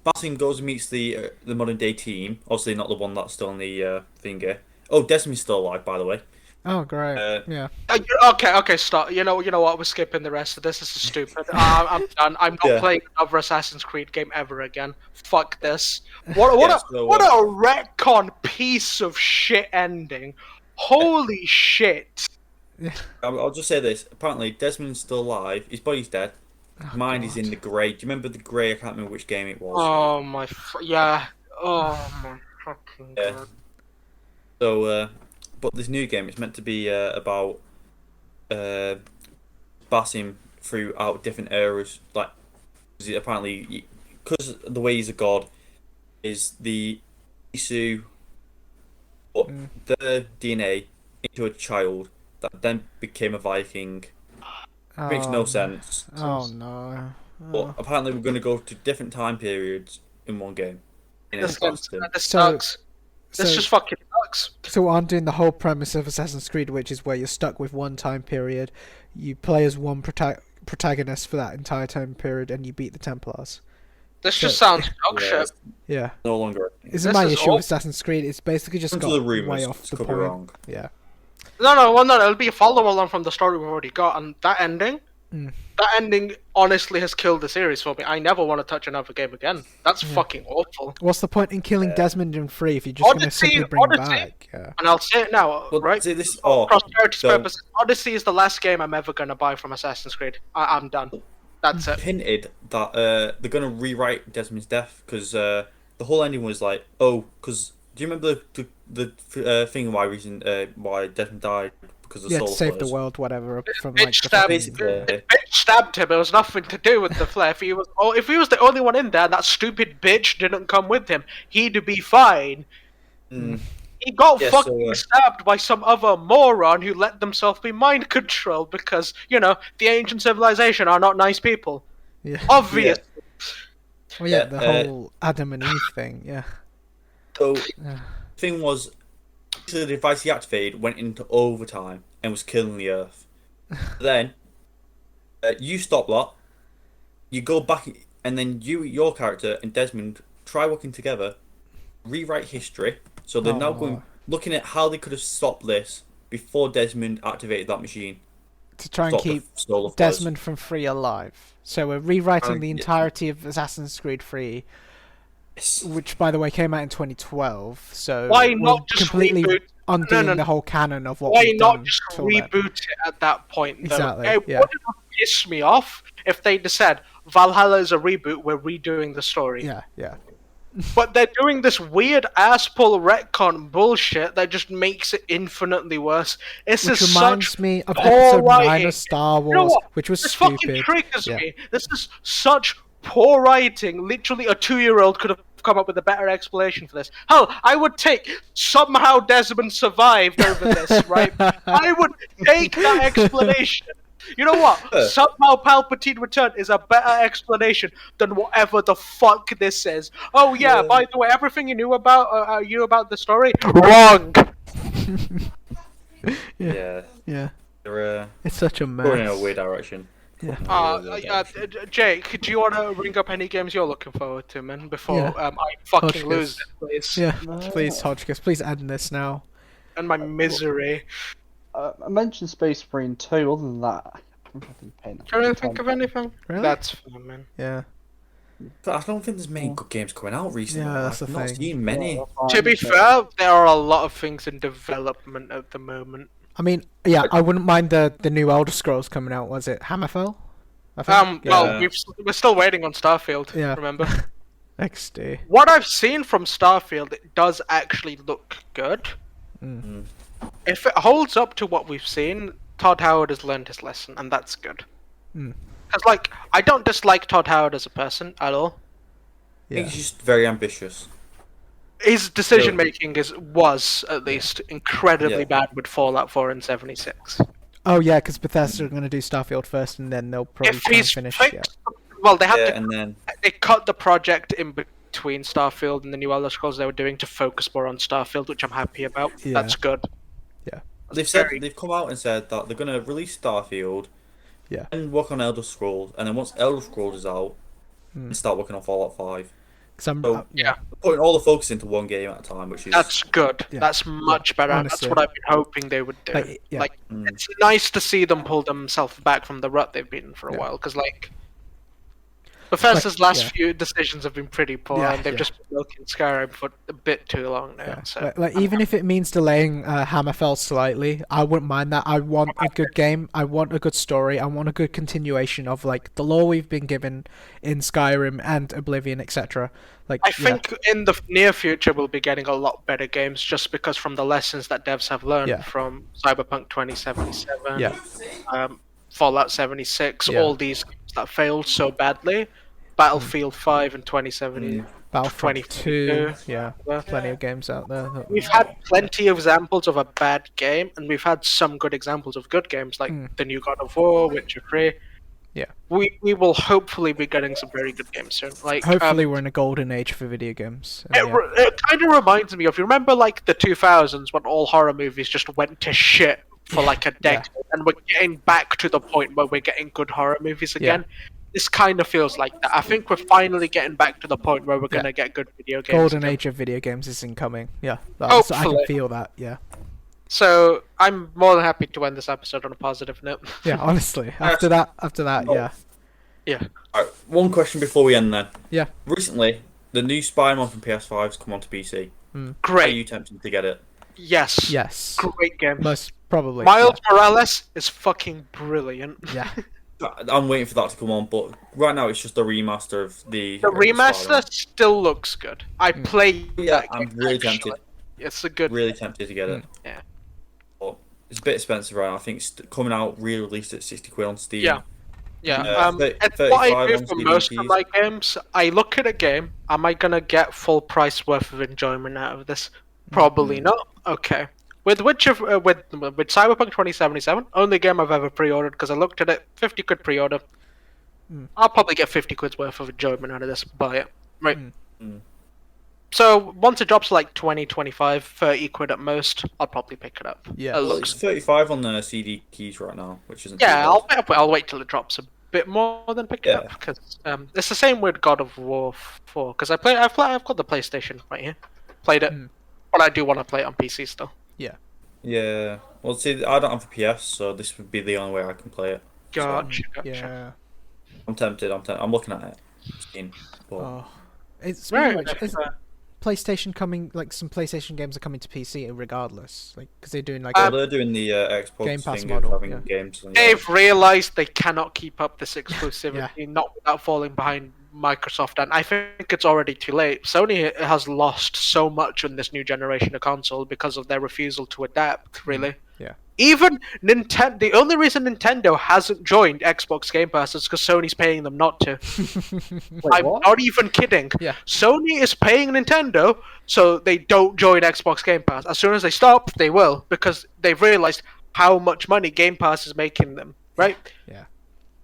Basim goes and meets the modern day team. Obviously, not the one that's still on the finger. Oh, Desmond's still alive, by the way. Oh, great. Yeah. Okay, stop. You know what? We're skipping the rest of this. This is stupid. I'm done. I'm not playing another Assassin's Creed game ever again. Fuck this. What a retcon piece of shit ending. Holy shit. I'll just say this. Apparently, Desmond's still alive. His body's dead. His mind is in the grey. Do you remember the grey? I can't remember which game it was. Oh my. Yeah. Oh my fucking god. So, but this new game is meant to be about Basim throughout different eras. Like, apparently, because the way he's a god, is the Isu put the DNA into a child that then became a Viking. Makes no sense. Oh no. But apparently we're going to go to different time periods in one game. This sucks. This just fucking sucks. So I'm doing the whole premise of Assassin's Creed, which is where you're stuck with one time period. You play as one protagonist for that entire time period, and you beat the Templars. This just sounds dog shit. Yeah. No longer. This is my issue with Assassin's Creed. It's basically just got way off the point. Wrong. Yeah. No, it'll be a follow-along from the story we've already got, and that ending honestly has killed the series for me. I never want to touch another game again. That's fucking awful. What's the point in killing Desmond in 3 if you're just going to simply bring him back? Yeah. And I'll say it now, right? See this, Prosperity's purposes, Odyssey is the last game I'm ever going to buy from Assassin's Creed. I'm done. That's it. Hinted that they're going to rewrite Desmond's death because the whole ending was like, because do you remember the thing why Desmond died because of to solar save the flares? world, whatever. From Bitch stabbed him. It was nothing to do with the flare. If he was the only one in there, and that stupid bitch didn't come with him, he'd be fine. He got stabbed by some other moron who let themselves be mind controlled because, the ancient civilization are not nice people. Yeah. Obvious. Well, the whole Adam and Eve thing, yeah. So, the thing was, the device he activated went into overtime and was killing the Earth. Then, you stop that, you go back, and then your character and Desmond try working together, rewrite history. So they're now looking at how they could have stopped this before Desmond activated that machine. To try and keep Desmond from 3 alive. So we're rewriting the entirety of Assassin's Creed 3 which by the way came out in 2012. So Why we're not just completely reboot? undoing No. the whole canon of what Why we've not done just till then. reboot it at that point, though? Exactly, It yeah. wouldn't have pissed me off if they just said, Valhalla is a reboot, we're redoing the story. Yeah. But they're doing this weird ass-pull retcon bullshit that just makes it infinitely worse. This Which is reminds such me of poor episode 9 writing. of Star You know Wars, what? which was This stupid. fucking triggers Yeah. me. This is such poor writing. Literally, a 2-year-old could have come up with a better explanation for this. Hell, I would take somehow Desmond survived over this, right? I would take that explanation. You know what? Somehow Palpatine returned is a better explanation than whatever the fuck this is. Oh yeah, by the way, everything you knew about the story wrong. Yeah. They're It's such a mess. going in a weird direction. Jake, do you want to bring up any games you're looking forward to, man? Before I fucking Hodgkiss. lose it, please. Yeah, please, Hodgkiss, please end this now. And my misery. I mentioned Space Marine 2. Other than that, I haven't been paying Can you think of anything? Really? That's fine, man. Yeah. But I don't think there's many good games coming out recently. Yeah, that's I've the not thing. seen many. To be fair, there are a lot of things in development at the moment. I mean, yeah, I wouldn't mind the new Elder Scrolls coming out. Was it Hammerfell? I think? Well, we're still waiting on Starfield. Yeah. Remember? XD. What I've seen from Starfield, it does actually look good. If it holds up to what we've seen, Todd Howard has learned his lesson, and that's good. Because, like, I don't dislike Todd Howard as a person at all. I think he's just very ambitious. His decision making was at least incredibly bad with Fallout 4 and 76. Oh yeah, because Bethesda are going to do Starfield first, and then they'll probably If try and he's finish. fixed, well, they have to. And then They cut the project in between Starfield and the new Elder Scrolls they were doing to focus more on Starfield, which I'm happy about. Yeah. That's good. they've come out and said that they're going to release Starfield, and work on Elder Scrolls, and then once Elder Scrolls is out, and start working on Fallout 5. So, putting all the focus into one game at a time, which is That's good. Yeah. That's much better. Honestly. That's what I've been hoping they would do. It's nice to see them pull themselves back from the rut they've been in for a while, because Bethesda's last few decisions have been pretty poor, and they've just been milking Skyrim for a bit too long now. So Even if it means delaying Hammerfell slightly, I wouldn't mind that. I want a good game. I want a good story. I want a good continuation of like the lore we've been given in Skyrim and Oblivion, etc. I think in the near future we'll be getting a lot better games, just because from the lessons that devs have learned from Cyberpunk 2077, Fallout 76, all these games that failed so badly. Battlefield 5 and 2070. Battlefield 2, plenty of games out there. We've had plenty of examples of a bad game, and we've had some good examples of good games, like the new God of War, Witcher 3. Yeah. We will hopefully be getting some very good games soon. Hopefully we're in a golden age for video games. It kind of reminds me of, you remember like the 2000s when all horror movies just went to shit for like a decade, and we're getting back to the point where we're getting good horror movies again. This kind of feels like that. I think we're finally getting back to the point where we're going to get good video games. Golden age of video games is incoming. Yeah, I can feel that. Yeah. So I'm more than happy to end this episode on a positive note. Yeah, honestly. After that, yeah. Alright, one question before we end then. Yeah. Recently, the new Spider-Man from PS5 has come onto PC. Great. Are you tempted to get it? Yes. Yes. Great game. Most probably. Miles Morales is fucking brilliant. Yeah. I'm waiting for that to come on, but right now it's just a remaster of the. The remaster still looks good. I played that I'm game, really actually. tempted. It's a good. Really tempted to get it. Yeah. But it's a bit expensive right now. I think it's coming out re-released at £60 on Steam. Yeah. Yeah. It's 35 what I do on for most of CDPs. my games. I look at a game. Am I gonna get full price worth of enjoyment out of this? Probably not. Okay. With Cyberpunk 2077, only game I've ever pre-ordered, because I looked at it, 50 quid pre-order. I'll probably get 50 quid's worth of enjoyment out of this. Buy it. Right. So once it drops like 20, 25, 30 quid at most, I'll probably pick it up. Yeah. It Well, looks. it's 35 on the CD keys right now, which isn't. Yeah, too bad. I'll wait till it drops a bit more than pick it up, because it's the same with God of War 4. Because I've got the PlayStation right here, played it, but I do want to play it on PC still. Yeah. Well, see, I don't have a PS, so this would be the only way I can play it. Gotcha. Yeah. I'm tempted. I'm looking at it. But It's Right. pretty much. PlayStation coming, like some PlayStation games are coming to PC regardless, like because they're doing like Well, they're doing the Xbox Game Pass thing model, of having yeah. games. And They've realised they cannot keep up this exclusivity, not without falling behind Microsoft, and I think it's already too late. Sony has lost so much in this new generation of console because of their refusal to adapt, really. Yeah. Even Nintendo, the only reason Nintendo hasn't joined Xbox Game Pass is because Sony's paying them not to. I'm not even kidding. Yeah. Sony is paying Nintendo so they don't join Xbox Game Pass. As soon as they stop, they will, because they've realized how much money Game Pass is making them, right? Yeah.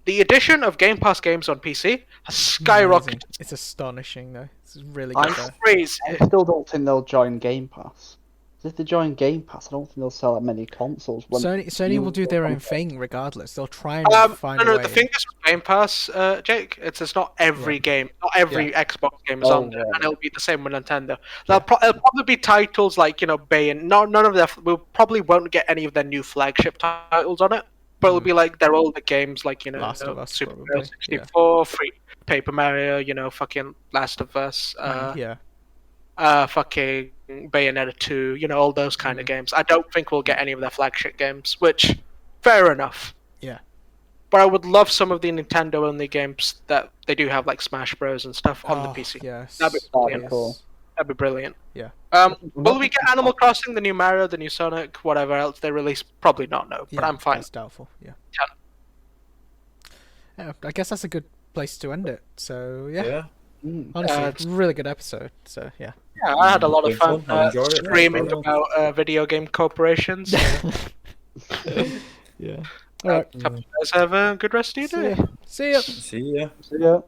The addition of Game Pass games on PC has skyrocketed. Amazing. It's astonishing though. It's really I- good. Crazy. I still don't think they'll join Game Pass. 'Cause if they join Game Pass, I don't think they'll sell that many consoles. Sony will do their own thing regardless. They'll try and find no, a way. the thing is with Game Pass, Jake, it's not every game, not every Xbox game is on there, and it'll be the same with Nintendo. It'll probably be titles like, Bayonetta. None of their, we probably won't get any of their new flagship titles on it, but it'll be like their older games, like Last of Us, Super probably, Mario 64, Free Paper Mario, fucking Last of Us, fucking Bayonetta 2, all those kind of games. I don't think we'll get any of their flagship games, which, fair enough. Yeah. But I would love some of the Nintendo-only games that they do have, like Smash Bros. And stuff, on the PC. Yes. That'd be brilliant. cool. That'd be brilliant. Yeah. Will we get Animal Crossing, the new Mario, the new Sonic, whatever else they release? Probably not, no. But I'm fine. That's doubtful. Yeah. Yeah. I guess that's a good place to end it. So yeah. Honestly, really good episode. So yeah. Yeah, I had a lot of fun I enjoyed it. screaming about video game corporations. Yeah. All right. Hope you guys have a good rest of your day. See ya. See ya. Yeah.